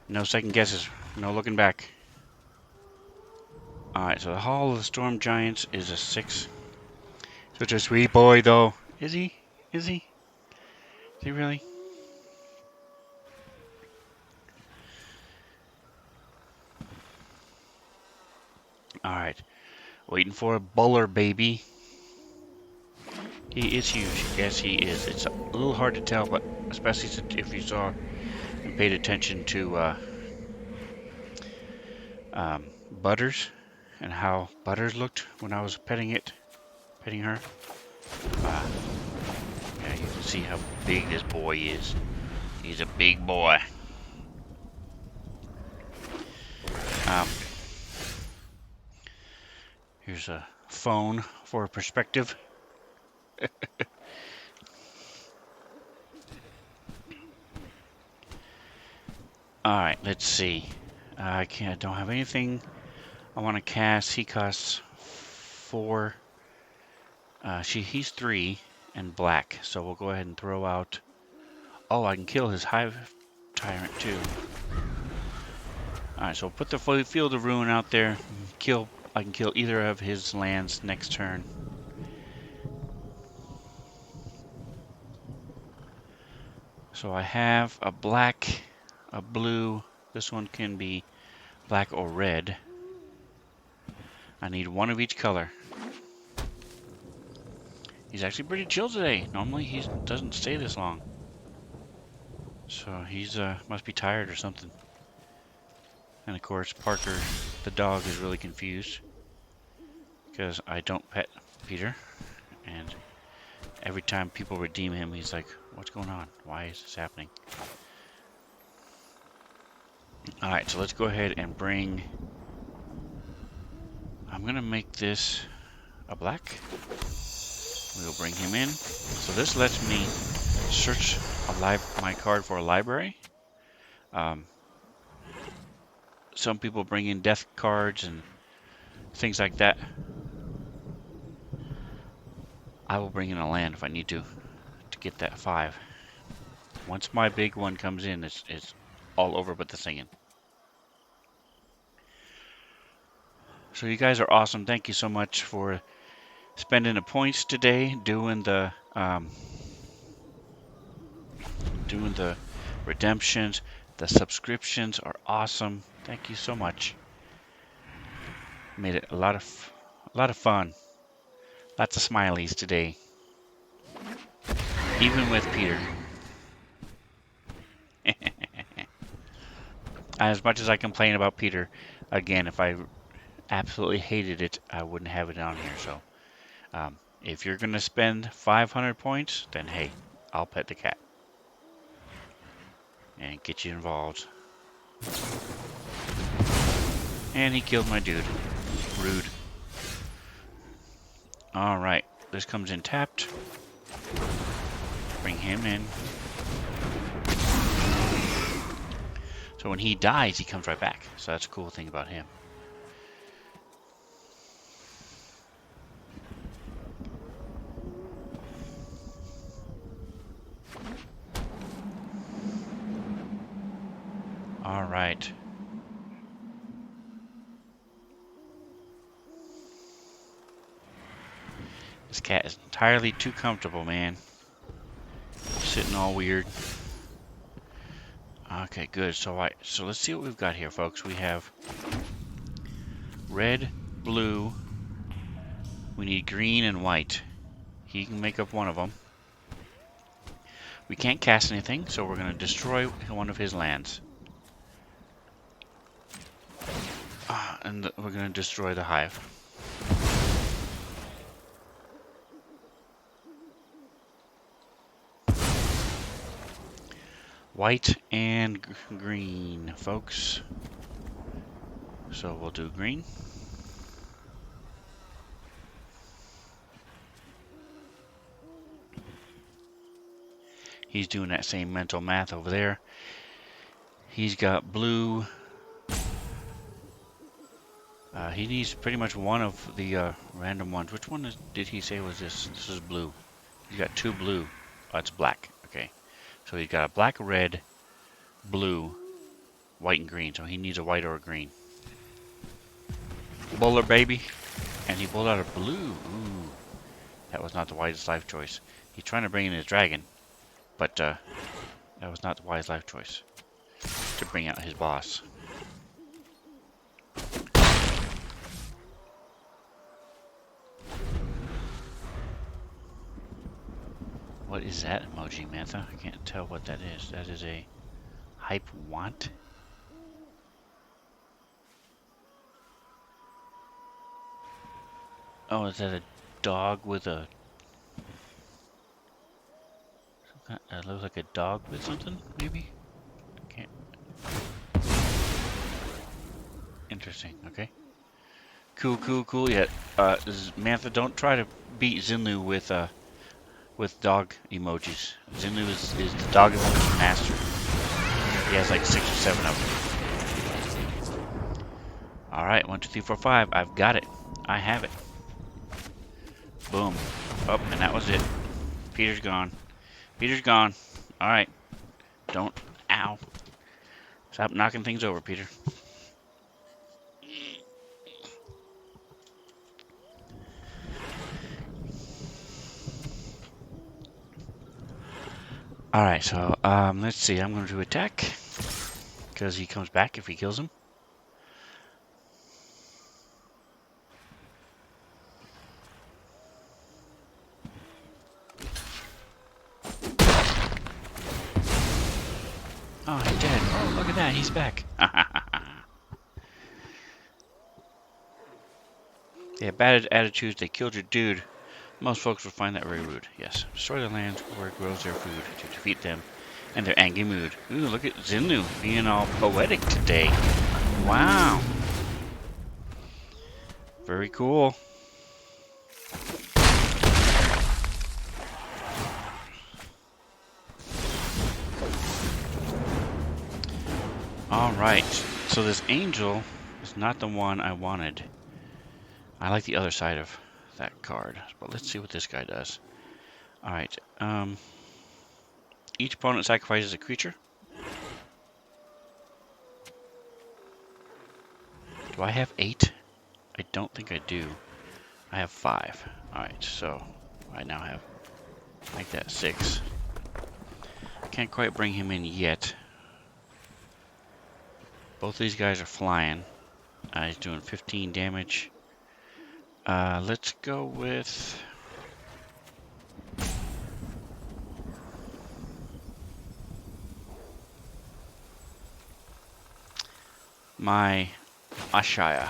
No second guesses. No looking back. Alright, so the Hall of the Storm Giants is a 6. Such a sweet boy, though. Is he? Is he? Is he really? Alright. Waiting for a Buller, baby. He is huge. Yes, he is. It's a little hard to tell, but especially if you saw and paid attention to Butters and how Butters looked when I was petting her. Yeah, you can see how big this boy is. He's a big boy. Here's a phone for perspective. Alright, let's see. I don't have anything I want to cast. He costs 4. He's 3 and black, so we'll go ahead and throw out. Oh, I can kill his Hive Tyrant too. Alright, so put the Field of Ruin out there. I can kill either of his lands next turn. So I have a black, a blue. This one can be black or red. I need one of each color. He's actually pretty chill today. Normally he doesn't stay this long. So he's must be tired or something. And of course Parker, the dog, is really confused because I don't pet Peter, and every time people redeem him, he's like, "What's going on? Why is this happening?" All right, so let's go ahead and bring. I'm gonna make this a black. We'll bring him in. So this lets me search my card for a library. Some people bring in death cards and things like that. I will bring in a land if I need to get that 5. Once my big one comes in, it's all over but the singing. So you guys are awesome. Thank you so much for spending the points today doing the redemptions. The subscriptions are awesome. Thank you so much. Made it a lot of fun. Lots of smileys today, even with Peter. As much as I complain about Peter, again, if I absolutely hated it, I wouldn't have it on here. So, if you're gonna spend 500 points, then hey, I'll pet the cat and get you involved. And he killed my dude. Rude. Alright, this comes in tapped. Bring him in. So when he dies, he comes right back. So that's a cool thing about him. Alright. This cat is entirely too comfortable, man. Sitting all weird. Okay, good. So let's see what we've got here, folks. We have red, blue. We need green and white. He can make up one of them. We can't cast anything, so we're going to destroy one of his lands. And we're going to destroy the hive. White and green, folks. So we'll do green. He's doing that same mental math over there. He's got blue. He needs pretty much one of the random ones. Which one did he say was this? This is blue. He's got two blue. Oh, it's black. Okay. So he's got a black, red, blue, white, and green. So he needs a white or a green. Bowler, baby. And he pulled out a blue. Ooh. That was not the wisest life choice. He's trying to bring in his dragon. But that was not the wise life choice. To bring out his boss. What is that emoji, Mantha? I can't tell what that is. That is a hype want. Oh, is that a dog with a... It looks like a dog with something, maybe? Can't... Interesting, okay. Cool, cool, cool. Yeah, Mantha, don't try to beat Zinlu with dog emojis. Zinlu is the dog emoji master. He has like 6 or 7 of them. Alright, 1, 2, 3, 4, 5. I've got it. I have it. Boom. Oh, and that was it. Peter's gone. Peter's gone. Alright. Don't. Ow. Stop knocking things over, Peter. Alright, so, let's see. I'm going to attack. Because he comes back if he kills him. Oh, he's dead. Oh, look at that. He's back. Yeah, bad attitudes. They killed your dude. Most folks will find that very rude. Yes. Destroy the lands where it grows their food to defeat them and their angry mood. Ooh, look at Zinlu being all poetic today. Wow. Very cool. Alright. So this angel is not the one I wanted. I like the other side of that card. But let's see what this guy does. Alright. Each opponent sacrifices a creature. Do I have 8? I don't think I do. I have 5. Alright, so I now have, make that 6. Can't quite bring him in yet. Both of these guys are flying. He's doing 15 damage. Let's go with... my Ashaya.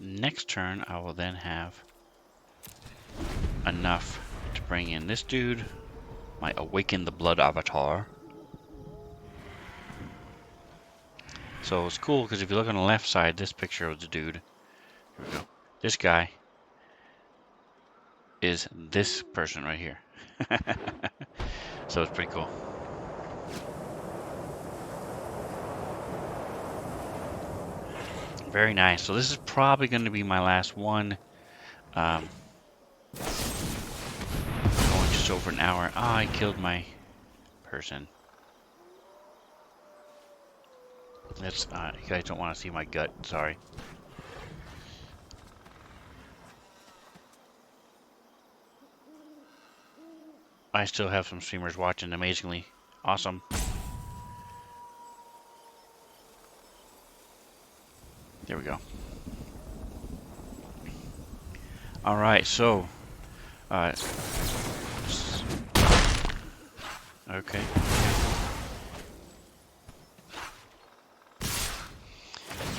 Next turn, I will then have enough to bring in this dude, my Awaken the Blood Avatar. So it's cool because if you look on the left side, this picture of the dude, here we go. This guy is this person right here. So it's pretty cool. Very nice. So this is probably going to be my last one. Going just over an hour. Ah, I killed my person. That's you guys don't want to see my gut. Sorry. I still have some streamers watching. Amazingly awesome. There we go. All right, so okay.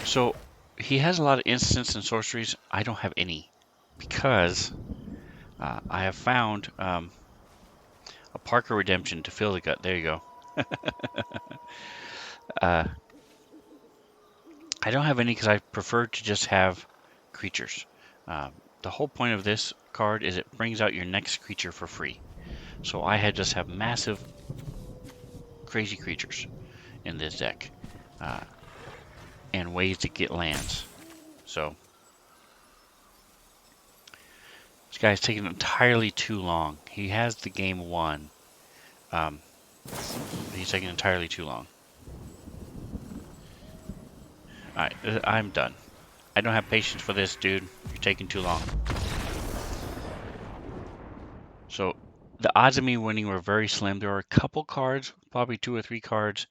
So he has a lot of instants and sorceries. I don't have any because I have found a Parker Redemption to fill the gut. There you go. I don't have any because I prefer to just have creatures. The whole point of this card is it brings out your next creature for free. So I had just have massive, crazy creatures in this deck, and ways to get lands. So this guy's taking entirely too long. He has the game won. He's taking entirely too long. Alright, I'm done. I don't have patience for this, dude. You're taking too long. So the odds of me winning were very slim. There were a couple cards, probably 2 or 3 cards,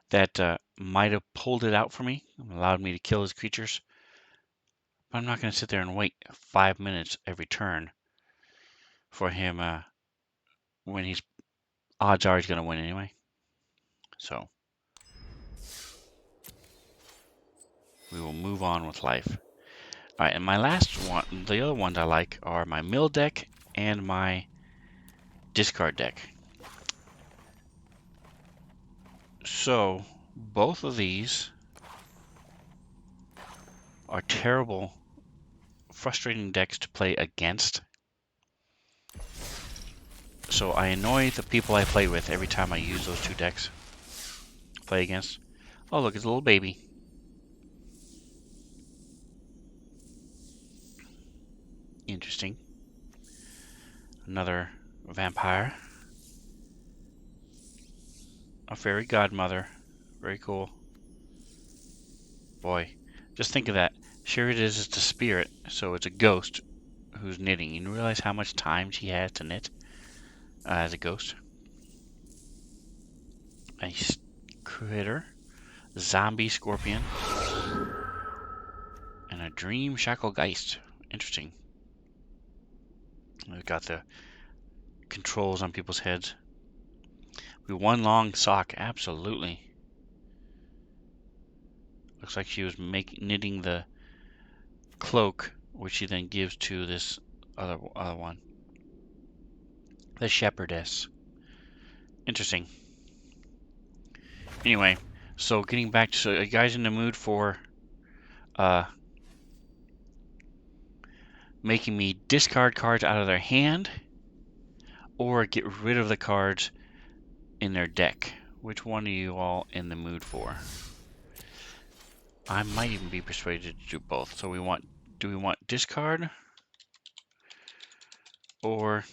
that might have pulled it out for me, allowed me to kill his creatures. But I'm not going to sit there and wait 5 minutes every turn for him when he's odds are he's going to win anyway. So we will move on with life. All right, and my last one, the other ones I like are my mill deck and my discard deck. So both of these are terrible, frustrating decks to play against. So I annoy the people I play with every time I use those 2 decks. Play against. Oh, look, it's a little baby. Interesting. Another vampire. A fairy godmother. Very cool. Boy, just think of that. Sure it is, it's a spirit, so it's a ghost who's knitting. You realize how much time she has to knit as a ghost? A critter. Zombie scorpion. And a dream shacklegeist. Interesting. We've got the controls on people's heads. We one long sock, absolutely. Looks like she was knitting the cloak, which she then gives to this other one. The shepherdess. Interesting. Anyway, so getting back to, so are you guys in the mood for making me discard cards out of their hand or get rid of the cards in their deck? Which one are you all in the mood for? I might even be persuaded to do both. So do we want discard or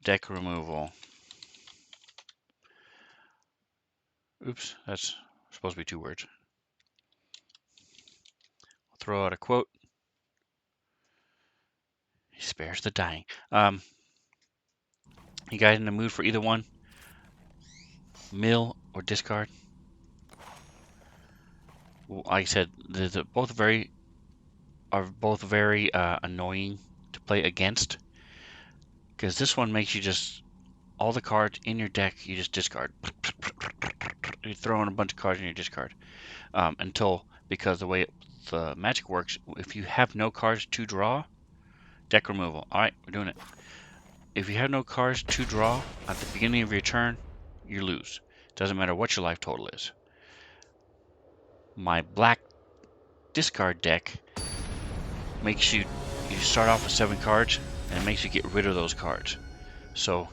deck removal? Oops, that's supposed to be 2 words. I'll throw out a quote. He spares the dying. You guys in the mood for either one? Mill or discard? Well, like I said, they're both very annoying to play against, because this one makes you just all the cards in your deck you just discard. You throw in a bunch of cards in your discard because the way the Magic works, if you have no cards to draw, deck removal. All right, we're doing it. If you have no cards to draw at the beginning of your turn, you lose. Doesn't matter what your life total is. My black discard deck makes you start off with 7 cards, and it makes you get rid of those cards. So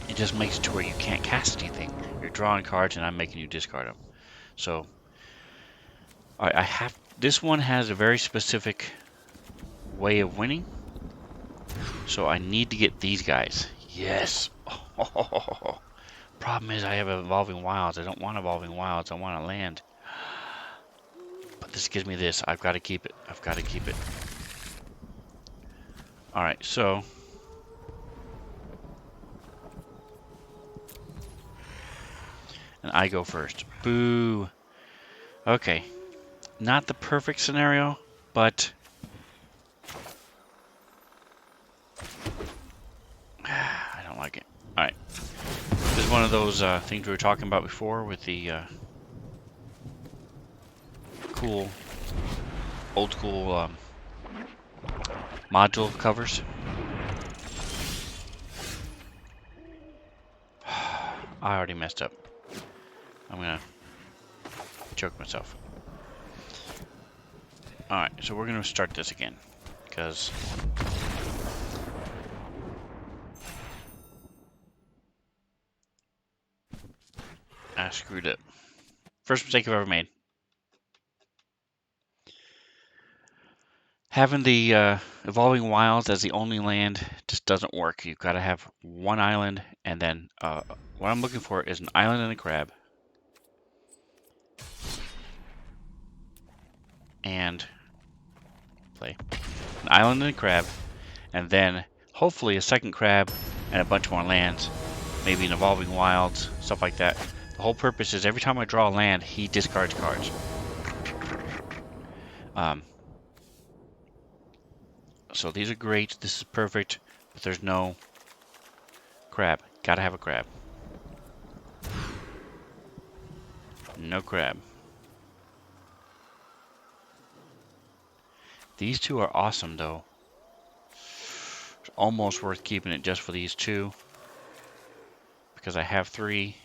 it just makes it to where you can't cast anything. You're drawing cards, and I'm making you discard them. So this one has a very specific way of winning. So I need to get these guys. Yes. Problem is I have Evolving Wilds. I don't want Evolving Wilds. I want a land. But this gives me this. I've got to keep it. I've got to keep it. Alright, so and I go first. Boo. Okay. Not the perfect scenario, but I don't like it. Alright. This is one of those things we were talking about before with the cool old school module covers. I already messed up. I'm gonna choke myself. Alright, so we're gonna start this again, because I screwed up. First mistake I've ever made. Having the Evolving Wilds as the only land just doesn't work. You've got to have one island, and then what I'm looking for is an island and a crab. And play. An island and a crab, and then hopefully a second crab and a bunch more lands. Maybe an Evolving Wilds, stuff like that. The whole purpose is every time I draw a land, he discards cards. So these are great. This is perfect, but there's no crab. Gotta have a crab. No crab. These two are awesome, though. It's almost worth keeping it just for these two, because I have 3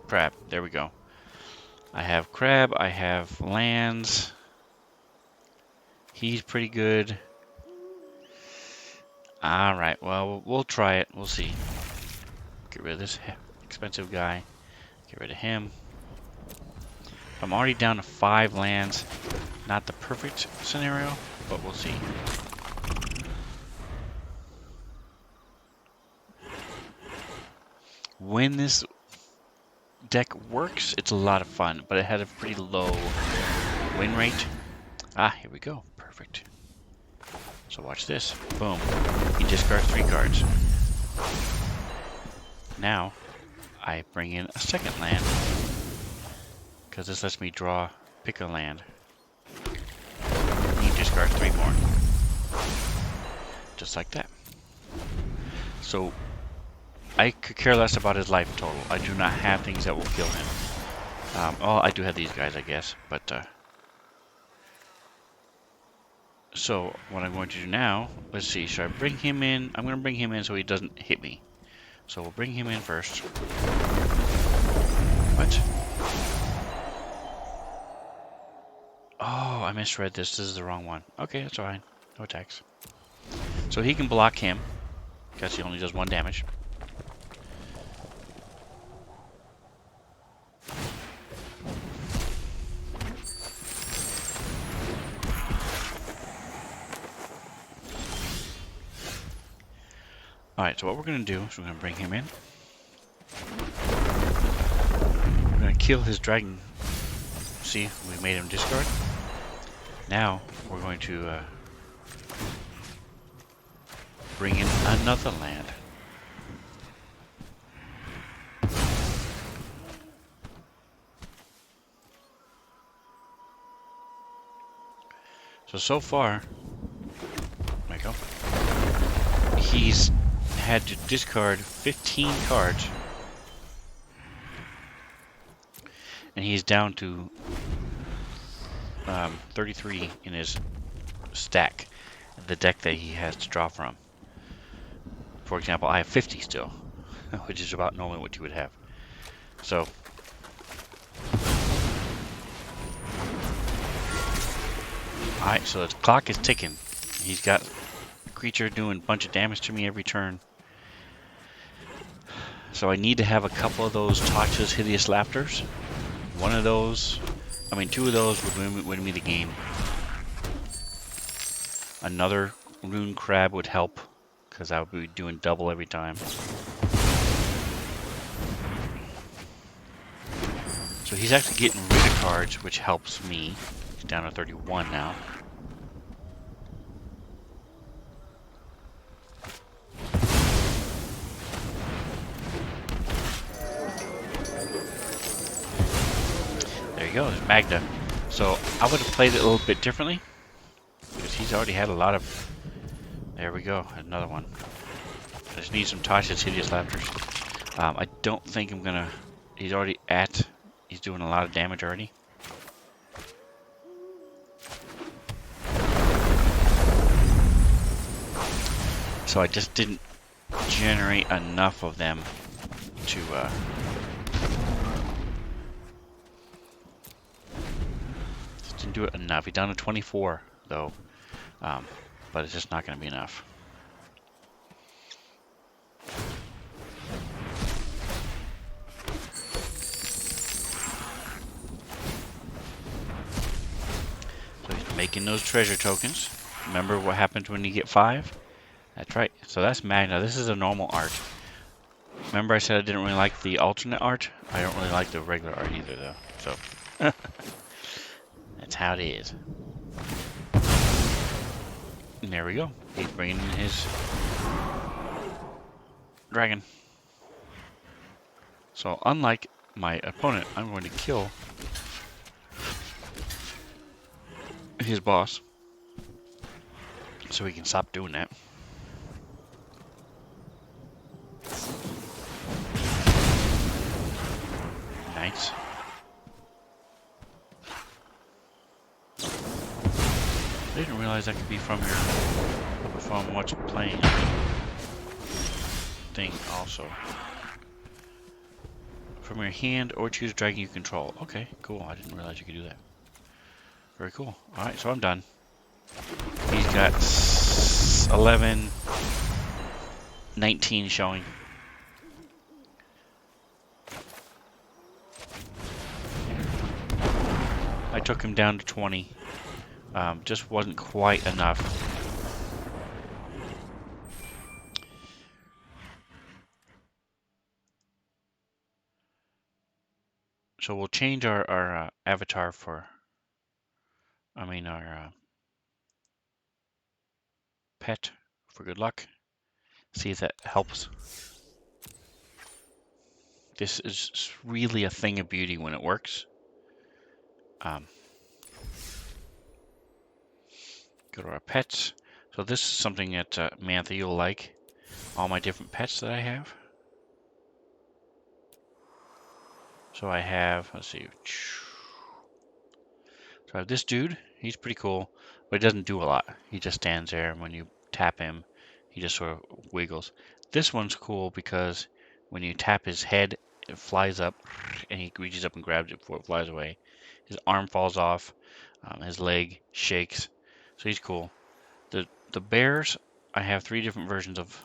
crab. There we go. I have crab. I have lands. He's pretty good. Alright, well, we'll try it. We'll see. Get rid of this expensive guy. Get rid of him. I'm already down to 5 lands. Not the perfect scenario, but we'll see. When this deck works, it's a lot of fun, but it had a pretty low win rate. Here we go. Perfect. So watch this. Boom. He discards 3 cards. Now, I bring in a second land, because this lets me pick a land. He discards 3 more. Just like that. So, I could care less about his life total. I do not have things that will kill him. Well, I do have these guys, I guess, but so what I'm going to do now, let's see, should I bring him in? I'm going to bring him in so he doesn't hit me. So we'll bring him in first. What? Oh, I misread this. This is the wrong one. Okay, that's fine. No attacks. So he can block him, because he only does 1 damage. Alright, so what we're going to do is we're going to bring him in. kill his dragon. See, we made him discard. Now we're going to bring in another land. So far, there you go. He's had to discard 15 cards. And he's down to 33 in his stack, the deck that he has to draw from. For example, I have 50 still, which is about normally what you would have. So, alright, so the clock is ticking. He's got a creature doing a bunch of damage to me every turn. So I need to have a couple of those Tox's Hideous Laughters. One of those, two of those would win me the game. Another Rune Crab would help, because I would be doing double every time. So he's actually getting rid of cards, which helps me. He's down to 31 now. There you go, there's Magda. So I would have played it a little bit differently, because he's already had a lot of... There we go, another one. I just need some Tasha's Hideous Laughters. I don't think I'm gonna... He's already at... He's doing a lot of damage already. So I just didn't generate enough of them to... Just didn't do it enough. He's down to 24, though. But it's just not going to be enough. So he's making those treasure tokens. Remember what happens when you get 5? That's right. So that's Magna. This is a normal art. Remember I said I didn't really like the alternate art? I don't really like the regular art either, though. So that's how it is. And there we go. He's bringing in his dragon. So unlike my opponent, I'm going to kill his boss so he can stop doing that. Nice. I didn't realize that could be from what's playing thing also. From your hand or choose a dragon you control. Okay, cool. I didn't realize you could do that. Very cool. Alright, so I'm done. He's got 11, 19 showing. I took him down to 20. Just wasn't quite enough. So we'll change our avatar for, our pet for good luck. See if that helps. This is really a thing of beauty when it works. Go to our pets. So this is something that Mantha you'll like. All my different pets that I have. So I have, let's see. So I have this dude. He's pretty cool, but he doesn't do a lot. He just stands there, and when you tap him, he just sort of wiggles. This one's cool because when you tap his head, it flies up, and he reaches up and grabs it before it flies away. His arm falls off. His leg shakes. So he's cool. The bears, I have 3 different versions of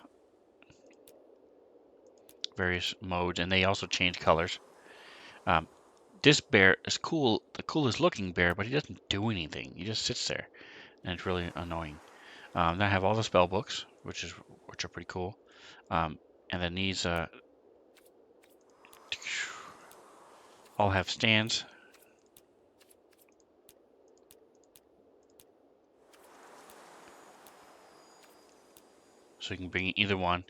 various modes, and they also change colors. This bear is cool, the coolest looking bear, but he doesn't do anything. He just sits there, and it's really annoying. Then I have all the spell books, which are pretty cool. And then these all have stands. So you can bring either one.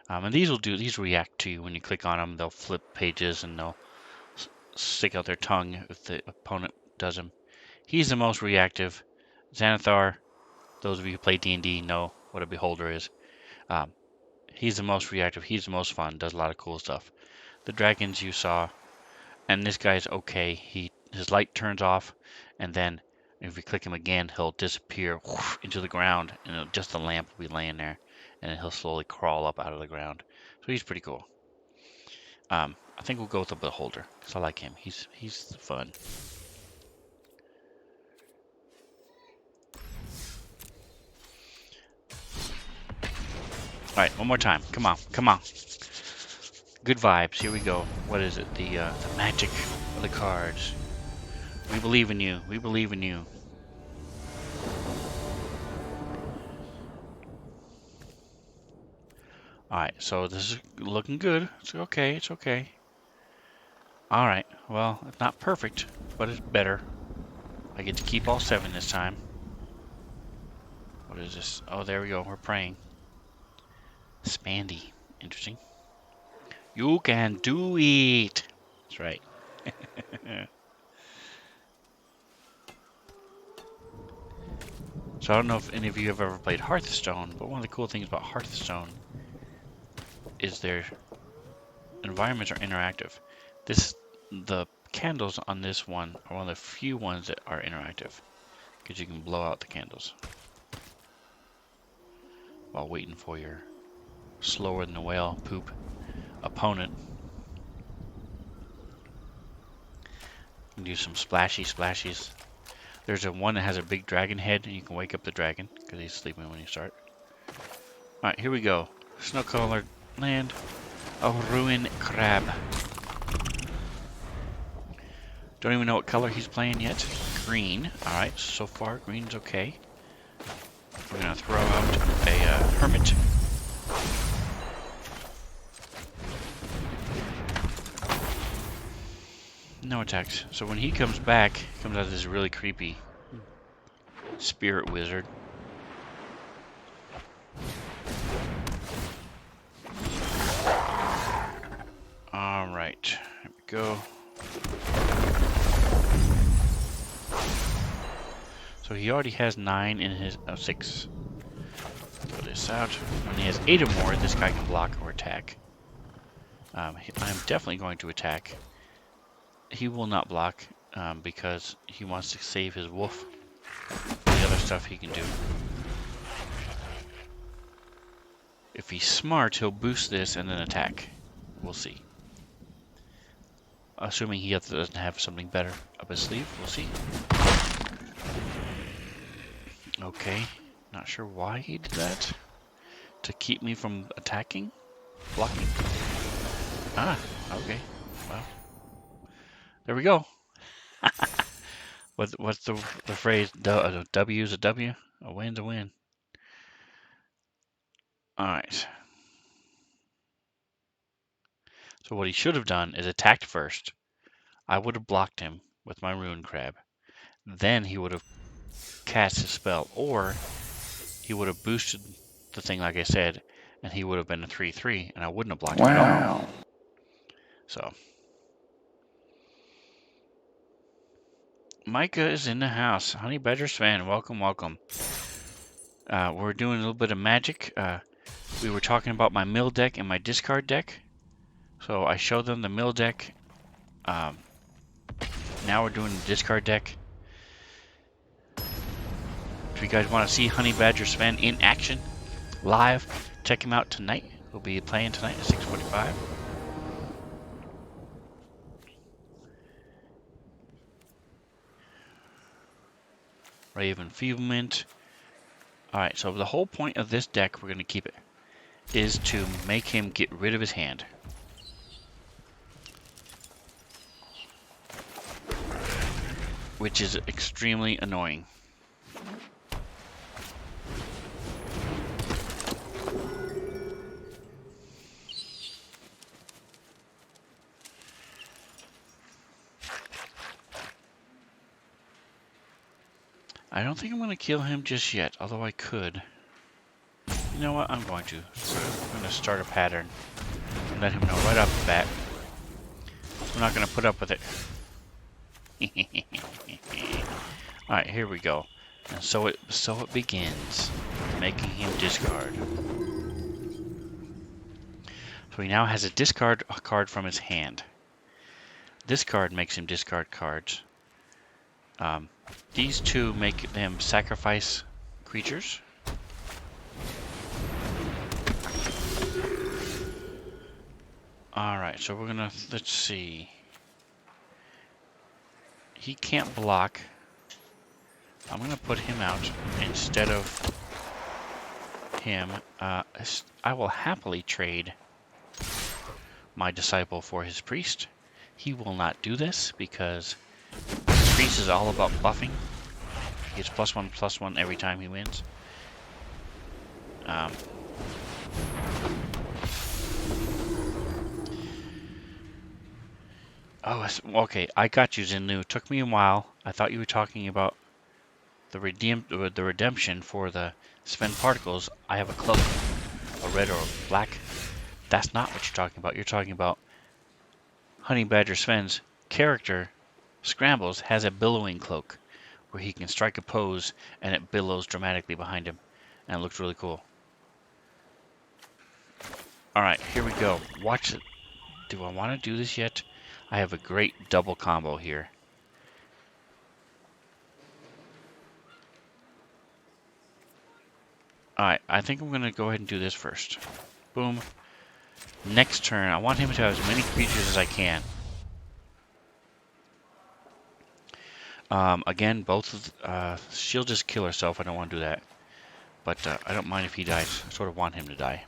And these react to you when you click on them. They'll flip pages and they'll stick out their tongue if the opponent does them. He's the most reactive. Xanathar, those of you who play D&D know what a beholder is. He's the most reactive. He's the most fun. Does a lot of cool stuff. The dragons you saw, and this guy's okay. His light turns off, and then if you click him again, he'll disappear into the ground, and just the lamp will be laying there, and then he'll slowly crawl up out of the ground. So he's pretty cool. I think we'll go with the beholder because I like him. He's fun. All right, one more time. Come on, come on. Good vibes. Here we go. What is it? The magic of the cards. We believe in you. We believe in you. Alright, so this is looking good. It's okay. It's okay. Alright, well, it's not perfect, but it's better. I get to keep all 7 this time. What is this? Oh, there we go. We're praying. Spandy. Interesting. You can do it. That's right. So I don't know if any of you have ever played Hearthstone, but one of the cool things about Hearthstone is their environments are interactive. The candles on this one are one of the few ones that are interactive because you can blow out the candles while waiting for your slower than a whale poop opponent. You can do some splashies. There's one that has a big dragon head, and you can wake up the dragon because he's sleeping when you start. Alright, here we go. Snow-colored land of Ruin Crab. Don't even know what color he's playing yet. Green. Alright, so far green's okay. We're going to throw out a hermit. No attacks. So when he comes back, he comes out this really creepy spirit wizard. Alright, here we go. So he already has 9 in his 6. Throw this out. When he has 8 or more, this guy can block or attack. I'm definitely going to attack. He will not block because he wants to save his wolf. The other stuff he can do. If he's smart, he'll boost this and then attack. We'll see. Assuming he doesn't have something better up his sleeve, we'll see. Okay, not sure why he did that. To keep me from attacking? Blocking? Ah, okay. Well, there we go. What's the phrase? A W is a W? A win's a win. Alright. So what he should have done is attacked first. I would have blocked him with my Ruin Crab. Then he would have cast his spell. Or he would have boosted the thing like I said. And he would have been a 3/3. And I wouldn't have blocked him at all. So. Micah is in the house. Honey Badger Sven, welcome, welcome. We're doing a little bit of magic. We were talking about my mill deck and my discard deck. So I showed them the mill deck. Now we're doing the discard deck. If you guys want to see Honey Badger Sven in action, live, check him out tonight. We'll be playing tonight at 6:45. Ray of Enfeeblement. Alright, so the whole point of this deck, we're going to keep it, is to make him get rid of his hand. Which is extremely annoying. I don't think I'm going to kill him just yet, although I could. You know what? I'm going to. I'm going to start a pattern and let him know right off the bat. I'm not going to put up with it. Alright, here we go. And so it begins, making him discard. So he now has a discard card from his hand. This card makes him discard cards. These two make them sacrifice creatures. Alright, so we're gonna, let's see. He can't block. I'm gonna put him out instead of him. I will happily trade my disciple for his priest. He will not do this because his priest is all about buffing. He gets +1/+1 every time he wins. Oh, okay. I got you, Zinlu. Took me a while. I thought you were talking about the redemption for the Sven particles. I have a cloak, a red or a black. That's not what you're talking about. You're talking about Honey Badger Sven's character, Scrambles, has a billowing cloak where he can strike a pose and it billows dramatically behind him, and it looks really cool. Alright, here we go. Watch it. Do I want to do this yet? I have a great double combo here. Alright, I think I'm going to go ahead and do this first. Boom. Next turn, I want him to have as many creatures as I can. Again, both of she'll just kill herself. I don't want to do that. But I don't mind if he dies. I sort of want him to die.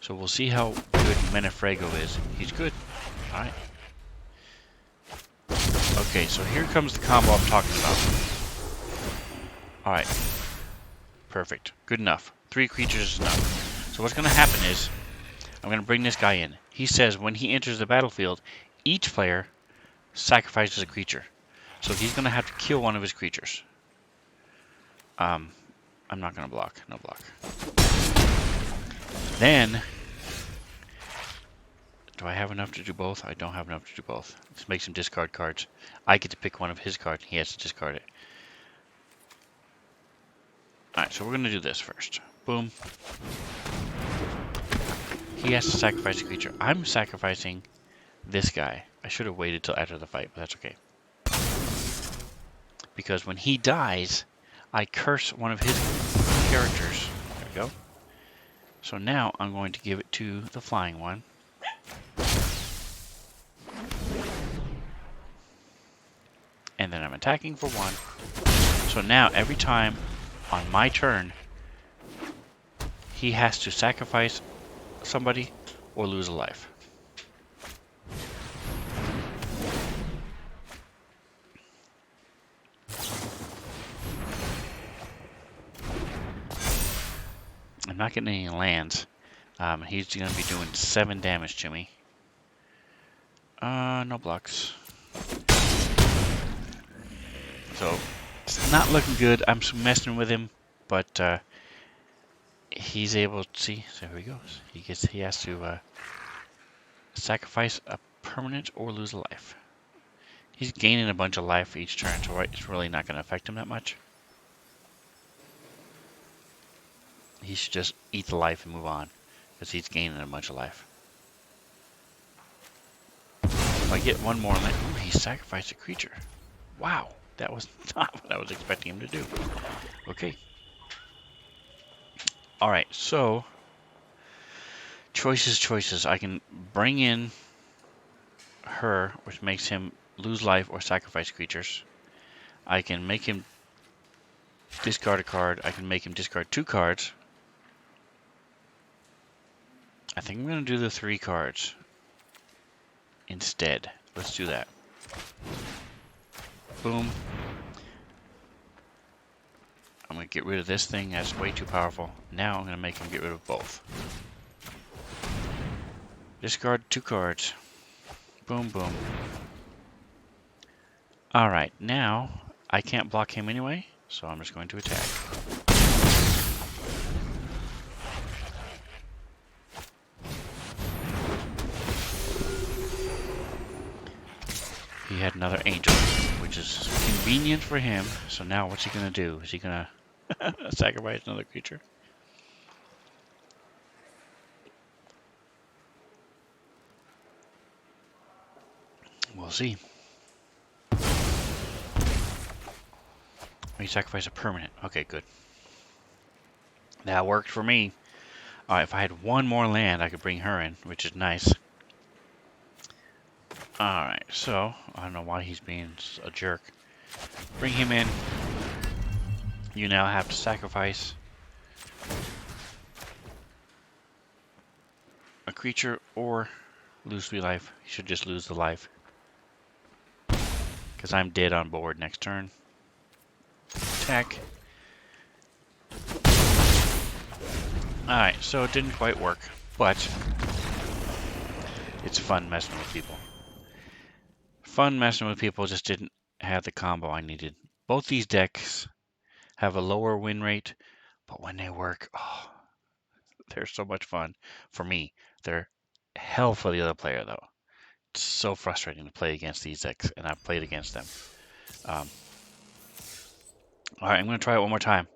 So we'll see how good Menefrego is. He's good. Alright. Okay, so here comes the combo I'm talking about. Alright. Perfect. Good enough. 3 creatures is enough. So what's going to happen is, I'm going to bring this guy in. He says when he enters the battlefield, each player sacrifices a creature. So he's going to have to kill one of his creatures. I'm not going to block. No block. Then, do I have enough to do both? I don't have enough to do both. This makes him discard cards. I get to pick one of his cards. He has to discard it. Alright, so we're going to do this first. Boom. He has to sacrifice a creature. I'm sacrificing this guy. I should have waited till after the fight, but that's okay. Because when he dies, I curse one of his characters. There we go. So now I'm going to give it to the flying one. And then I'm attacking for 1. So now every time on my turn, he has to sacrifice somebody or lose a life. I'm not getting any lands. He's going to be doing 7 damage to me. No blocks. So, it's not looking good. I'm messing with him, but he's able to see. So here he goes. He has to sacrifice a permanent or lose a life. He's gaining a bunch of life each turn, so it's really not going to affect him that much. He should just eat the life and move on, because he's gaining a bunch of life. If I get one more, ooh, he sacrificed a creature. Wow, that was not what I was expecting him to do. Okay. Alright, so choices. I can bring in her, which makes him lose life or sacrifice creatures. I can make him discard a card. I can make him discard 2 cards. I think I'm going to do the 3 cards instead. Let's do that. Boom. I'm going to get rid of this thing. That's way too powerful. Now I'm going to make him get rid of both. Discard 2 cards. Boom, boom. Alright, now I can't block him anyway, so I'm just going to attack. He had another angel, which is convenient for him. So now what's he going to do? Is he going to sacrifice another creature? We'll see. He sacrificed a permanent. Okay, good. That worked for me. Alright, if I had one more land, I could bring her in, which is nice. Alright, so, I don't know why he's being a jerk. Bring him in. You now have to sacrifice a creature or lose 3 life. You should just lose the life. Because I'm dead on board next turn. Attack. Alright, so it didn't quite work, but it's fun messing with people. Fun messing with people, just didn't have the combo I needed. Both these decks have a lower win rate, but when they work, oh, they're so much fun. For me, they're hell for the other player, though. It's so frustrating to play against these decks, and I've played against them. Alright, I'm going to try it one more time.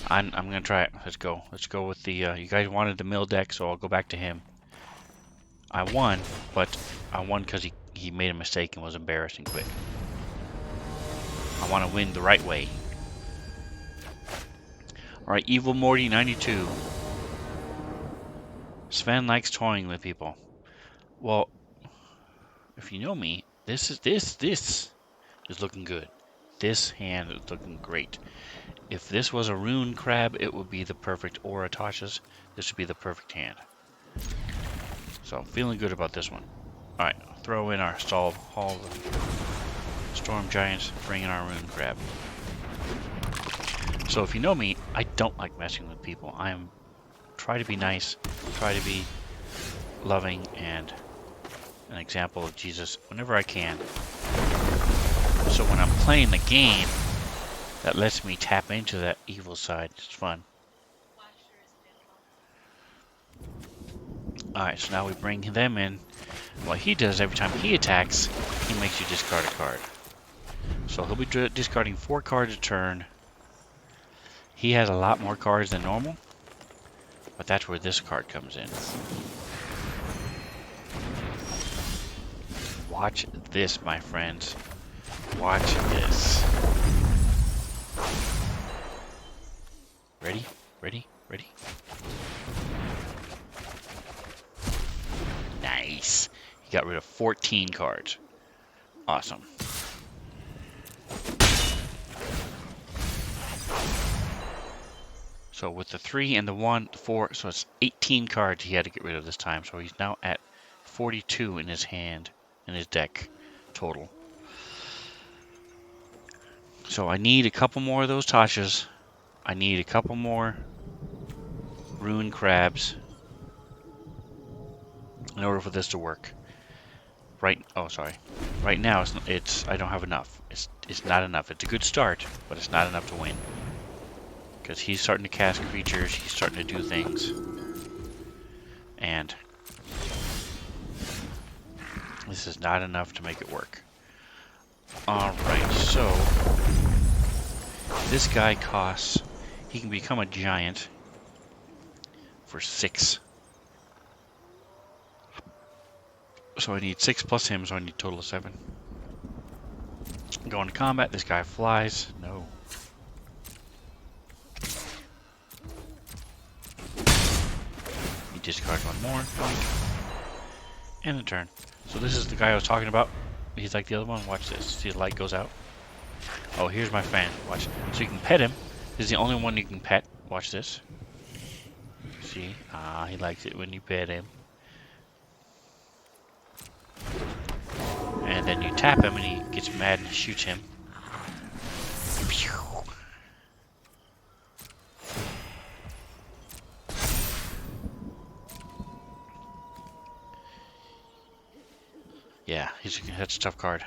I'm going to try it. Let's go. Let's go with the... you guys wanted the mill deck, so I'll go back to him. I won, but I won because he made a mistake and was embarrassed and quit. I want to win the right way. Alright, Evil Morty 92. Sven likes toying with people. Well, if you know me, this is looking good. This hand is looking great. If this was a rune crab, it would be the perfect, or a Tasha's. This would be the perfect hand. So I'm feeling good about this one. Alright, throw in our Hall of Storm Giants, bring in our rune crab. So if you know me, I don't like messing with people. Try to be nice, try to be loving, and an example of Jesus whenever I can. So when I'm playing the game, that lets me tap into that evil side. It's fun. Alright, so now we bring them in. What he does every time he attacks, he makes you discard a card. So he'll be discarding 4 cards a turn. He has a lot more cards than normal, but that's where this card comes in. Watch this, my friends. Watch this. Ready? Ready? Ready? Nice. He got rid of 14 cards. Awesome. So with the 3 and the 1, 4, so it's 18 cards he had to get rid of this time. So he's now at 42 in his hand, in his deck, total. So I need a couple more of those Tashas. I need a couple more Rune Crabs in order for this to work. Right now it's I don't have enough. It's not enough. It's a good start, but it's not enough to win. Because he's starting to cast creatures, he's starting to do things. And this is not enough to make it work. Alright, so this guy costs, he can become a giant for 6. So I need 6 plus him, so I need a total of 7. Go into combat, this guy flies. No. He discards 1 more. And a turn. So this is the guy I was talking about. He's like the other one. Watch this. See the light goes out. Oh, here's my fan. Watch. So you can pet him. This is the only one you can pet. Watch this. See? Ah, he likes it when you pet him. And then you tap him and he gets mad and shoots him. Yeah, that's a tough card.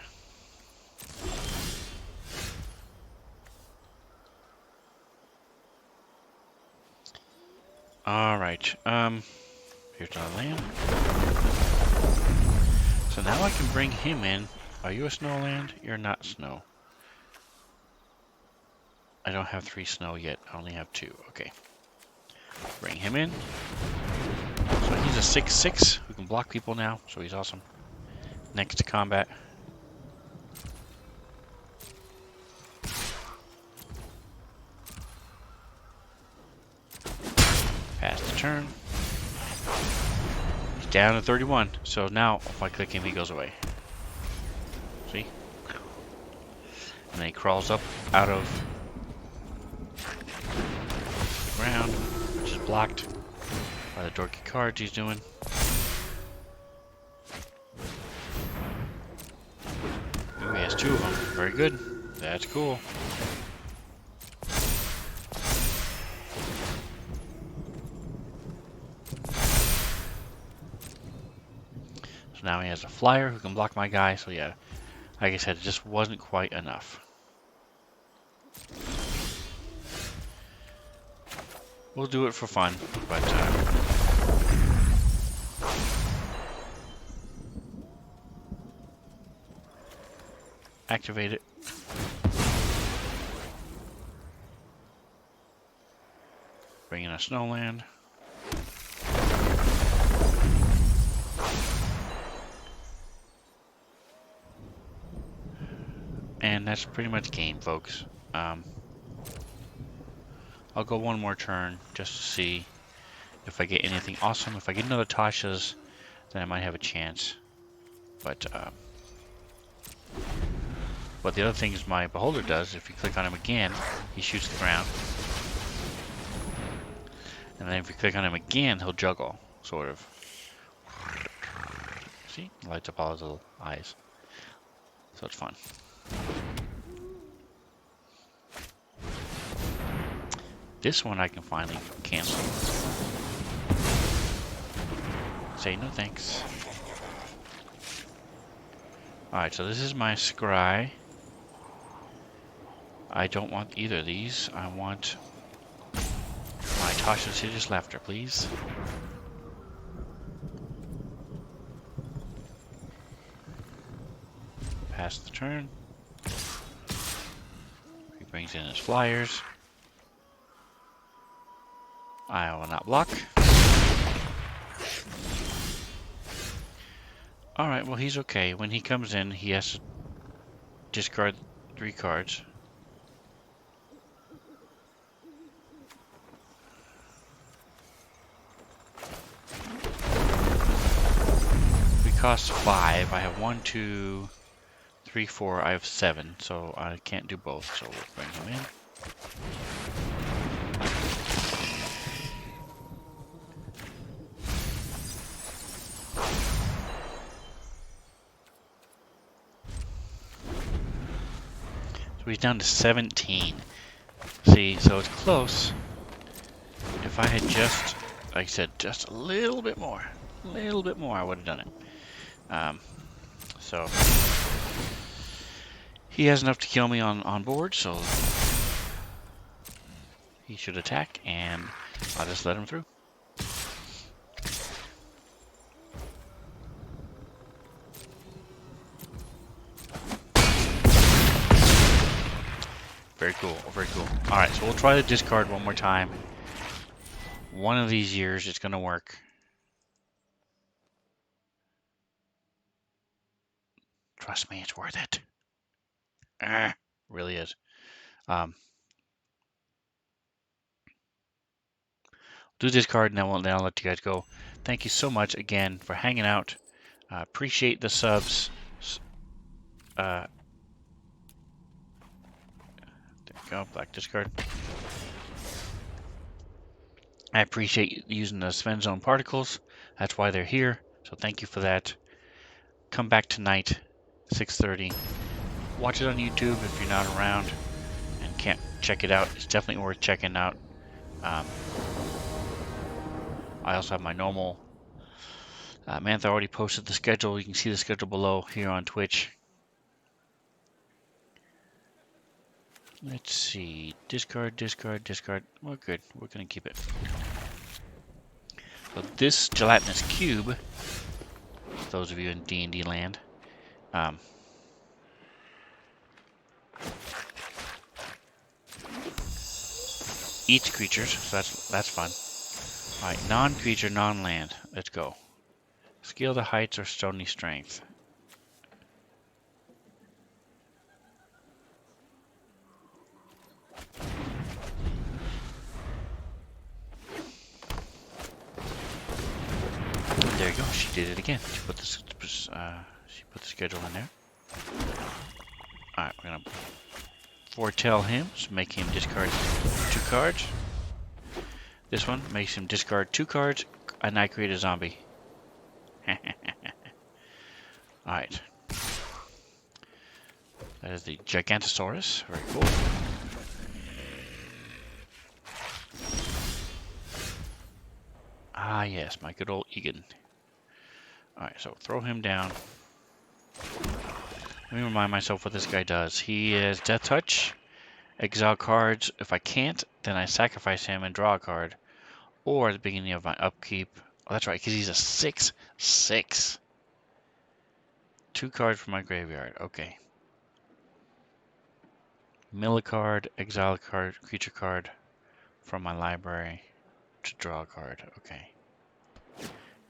Alright, here's another land. So now I can bring him in. Are you a snow land? You're not snow. I don't have 3 snow yet. I only have 2. Okay. Bring him in. So he's a 6/6 who can block people now, so he's awesome. Next to combat. Pass the turn. He's down to 31. So now if I click him, he goes away. See? And then he crawls up out of the ground, which is blocked by the dorky cards he's doing. Ooh, he has 2 of them. Very good. That's cool. So now he has a flyer who can block my guy. So yeah, like I said, it just wasn't quite enough. We'll do it for fun, but activate it. Bring in a snowland. And that's pretty much game, folks. I'll go one more turn just to see if I get anything awesome. If I get another Tasha's, then I might have a chance. But the other thing is my beholder does, if you click on him again, he shoots the ground. And then if you click on him again, he'll juggle, sort of. See? Lights up all his little eyes. So it's fun. This one I can finally cancel. Say no thanks. Alright, so this is my scry. I don't want either of these. I want my Tasha's Hideous Laughter, please. Pass the turn. He brings in his flyers. I will not block. Alright, well he's okay. When he comes in, he has to discard 3 cards. We cost 5. I have 1, 2, 3, 4. I have 7, so I can't do both. So we'll bring him in. So he's down to 17. See, so it's close. If I had just, like I said, just a little bit more, I would have done it. So he has enough to kill me on board, so he should attack, and I'll just let him through. Very cool, very cool. Alright, so we'll try to discard one more time. One of these years it's gonna work. Trust me, it's worth it. Really is. Do discard and then I'll let you guys go. Thank you so much again for hanging out. Appreciate the subs. There we go, black discard. I appreciate using the Sven Zone particles. That's why they're here. So thank you for that. Come back tonight, 6:30. Watch it on YouTube if you're not around and can't check it out. It's definitely worth checking out. I also have my normal. Mantha already posted the schedule. You can see the schedule below here on Twitch. Let's see. Discard, discard, discard. We're good. We're going to keep it. So this gelatinous cube, those of you in D&D land, eats creatures, so that's fun. Alright, non-creature, non-land. Let's go. Scale the heights or stony strength. There you go. She did it again. She put the schedule in there. Alright, we're gonna foretell him, so make him discard 2 cards. This one makes him discard 2 cards, and I create a zombie. Alright. That is the Gigantosaurus. Very cool. Ah, yes, my good old Egan. Alright, so throw him down. Let me remind myself what this guy does. He is Death Touch, exile cards. If I can't, then I sacrifice him and draw a card. Or at the beginning of my upkeep. Oh, that's right, because he's a 6/6. 2 cards from my graveyard. Okay. Mill a card, exile a card, creature card from my library to draw a card. Okay.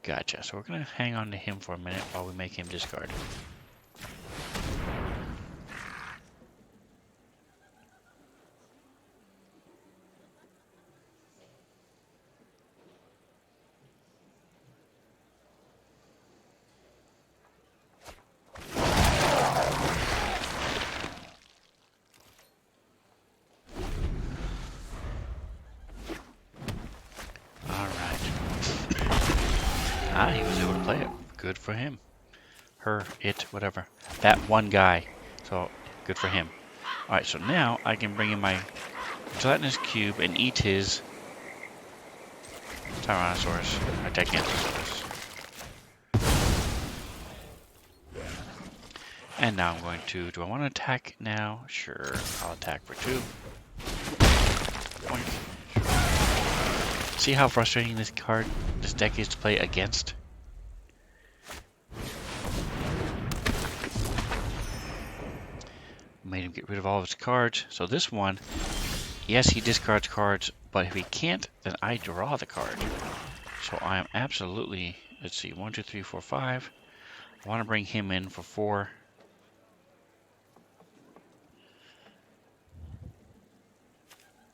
Gotcha. So we're going to hang on to him for a minute while we make him discard. Ah, he was able to play it. Good for him. Her, it, whatever. That one guy. So, good for him. Alright, so now I can bring in my gelatinous cube and eat his Tyrannosaurus. Or Gigantosaurus. And now I'm going to... Do I want to attack now? Sure. I'll attack for 2. Boink. See how frustrating this deck is to play against? Made him get rid of all of his cards. So this one, yes, he discards cards, but if he can't, then I draw the card. So I am absolutely, let's see, 1, 2, 3, 4, 5. I want to bring him in for 4.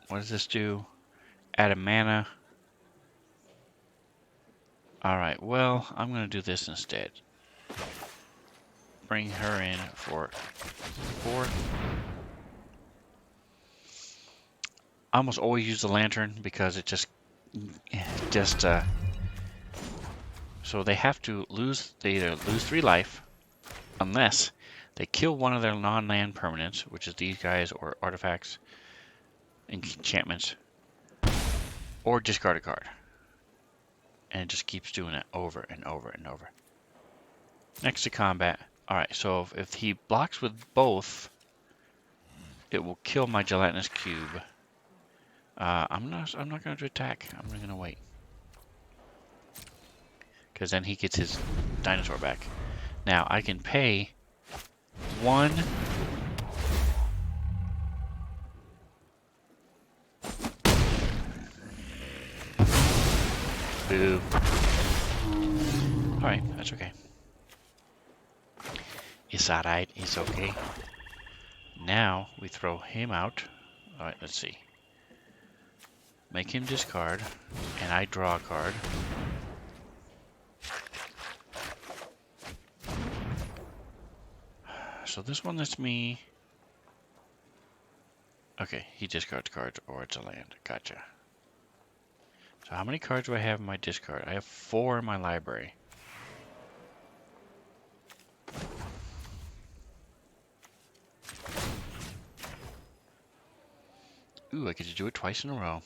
What does this do? Add a mana. Alright, well, I'm going to do this instead. Bring her in for 4. I almost always use the lantern because it just so they have to they either lose 3 life unless they kill one of their non-land permanents, which is these guys or artifacts, enchantments, or discard a card. And it just keeps doing it over and over and over. Next to combat. Alright, so if he blocks with both, it will kill my gelatinous cube. I'm not going to attack. I'm going to wait. Because then he gets his dinosaur back. Now, I can pay 1... Boo. Alright, that's okay. It's alright, it's okay. Now, we throw him out. Alright, let's see. Make him discard, and I draw a card. So this one lets me... Okay, he discards cards, or it's a land. Gotcha. So how many cards do I have in my discard? I have 4 in my library. Ooh, I get to do it twice in a row.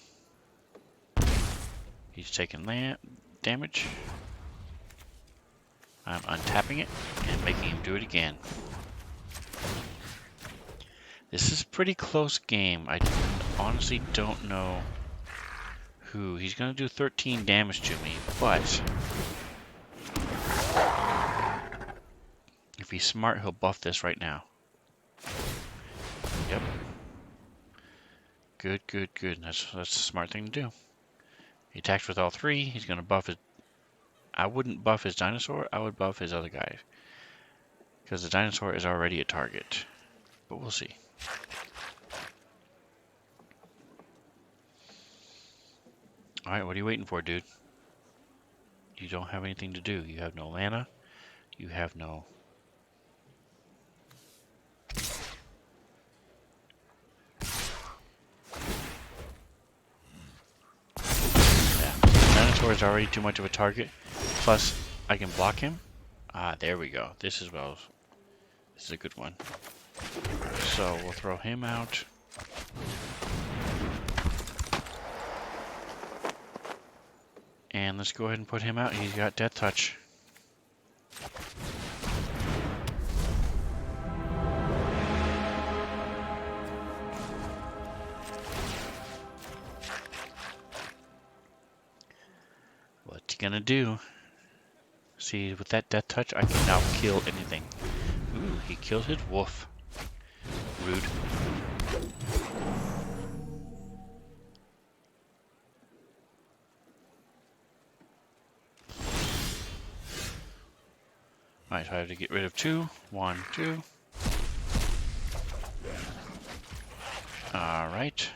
He's taking land damage. I'm untapping it and making him do it again. This is a pretty close game. I honestly don't know Ooh, he's gonna do 13 damage to me, but if he's smart, he'll buff this right now. Yep. Good, good, good. That's a smart thing to do. He attacks with all three. He's gonna buff his. I wouldn't buff his dinosaur. I would buff his other guy, because the dinosaur is already a target. But we'll see. All right, what are you waiting for, dude? You don't have anything to do. You have no Lana. You have no... Yeah, dinosaur is already too much of a target. Plus, I can block him. Ah, there we go. This is well. This is a good one. So we'll throw him out. And let's go ahead and put him out. He's got Death Touch. What's he gonna do? See, with that Death Touch, I can now kill anything. Ooh, he killed his wolf. Rude. Alright, so I have to get rid of 2. 1, 2. Alright.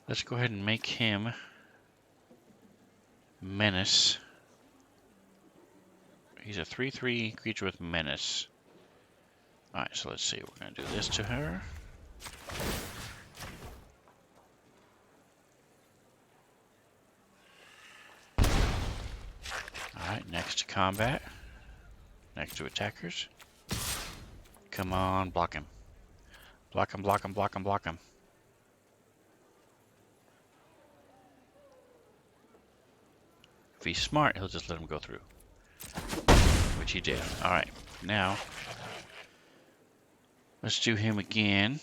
Let's go ahead and make him Menace. He's a 3/3 creature with Menace. Alright, so let's see. We're going to do this to her. Alright, next to combat. Next to attackers. Come on, block him. Block him, block him, block him, block him. If he's smart, he'll just let him go through. Which he did. Alright, now let's do him again.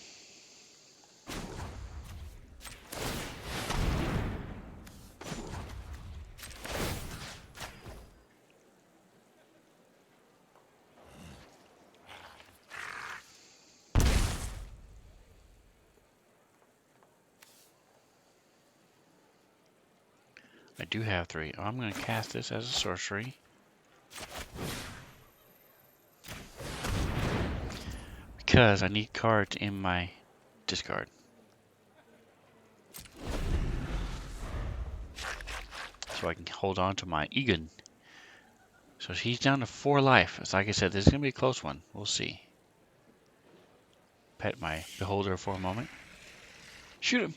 I do have 3. Oh, I'm going to cast this as a sorcery. Because I need cards in my discard. So I can hold on to my Egon. So he's down to 4 life. It's like I said, this is going to be a close one. We'll see. Pet my beholder for a moment. Shoot him!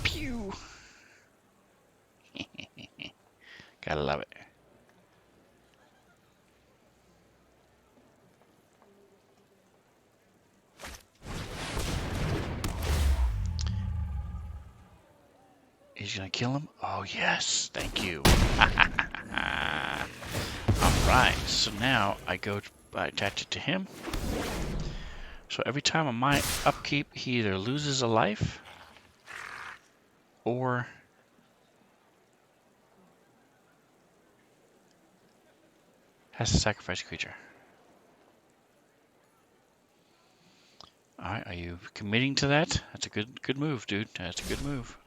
Pew! Gotta love it. He's gonna kill him? Oh yes, thank you. Alright, so now I attach it to him. So every time on my upkeep, he either loses a life or has to sacrifice a creature. Alright, are you committing to that? That's a good move, dude. That's a good move.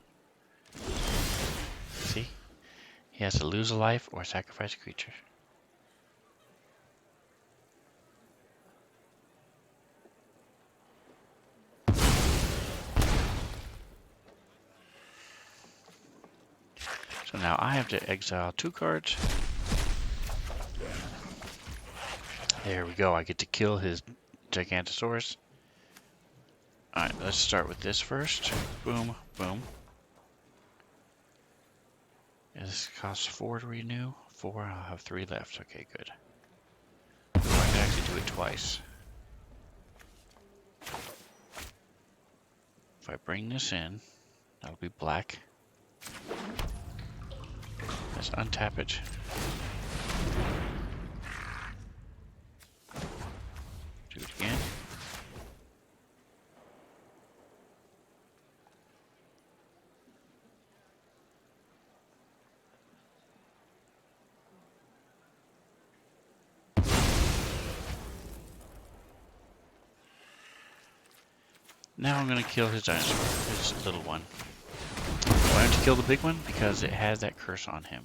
See? He has to lose a life or sacrifice a creature. So now I have to exile 2 cards. There we go. I get to kill his Gigantosaurus. Alright, let's start with this first. Boom, boom. This costs 4 to renew. 4, I'll have 3 left. Okay, good. I can actually do it twice. If I bring this in, that'll be black. Let's untap it. Do it again. Now I'm going to kill his dinosaur, his little one. Why don't you kill the big one? Because it has that curse on him.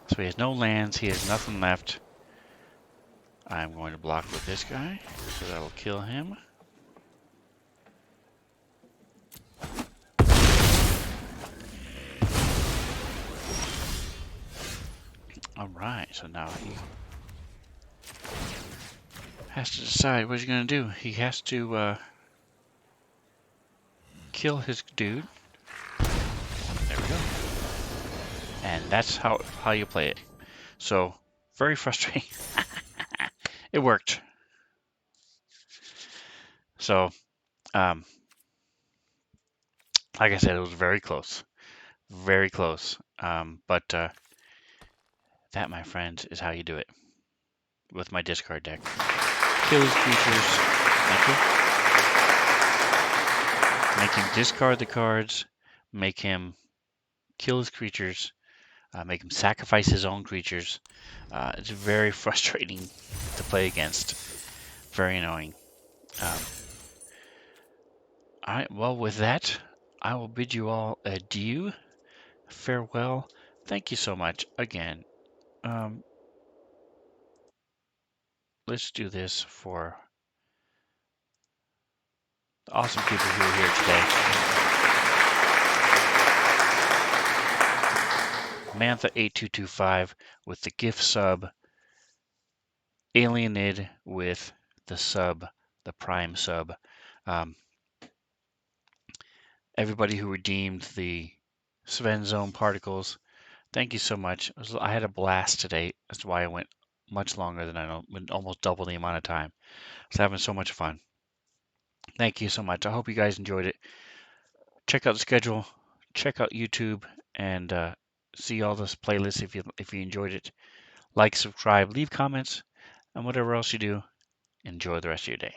So he has no lands, he has nothing left. I'm going to block with this guy, so that will kill him. Alright, so now he has to decide what he's going to do. He has to kill his dude. There we go. And that's how you play it. So, very frustrating. It worked. So, like I said, it was very close. Very close. But that, my friends, is how you do it. With my discard deck. Kill his creatures. Thank you. Make him discard the cards. Make him kill his creatures. Make him sacrifice his own creatures. It's very frustrating to play against. Very annoying. Alright, well, with that, I will bid you all adieu. Farewell. Thank you so much again. Let's do this for the awesome people who are here today. Mantha8225 with the gift sub. Alienid with the sub, the prime sub. Everybody who redeemed the Sven Zone particles, thank you so much. I had a blast today. That's why I went much longer than I went almost double the amount of time. I was having so much fun. Thank you so much. I hope you guys enjoyed it. Check out the schedule. Check out YouTube and see all this playlists if you enjoyed it. Like, subscribe, leave comments, and whatever else you do, enjoy the rest of your day.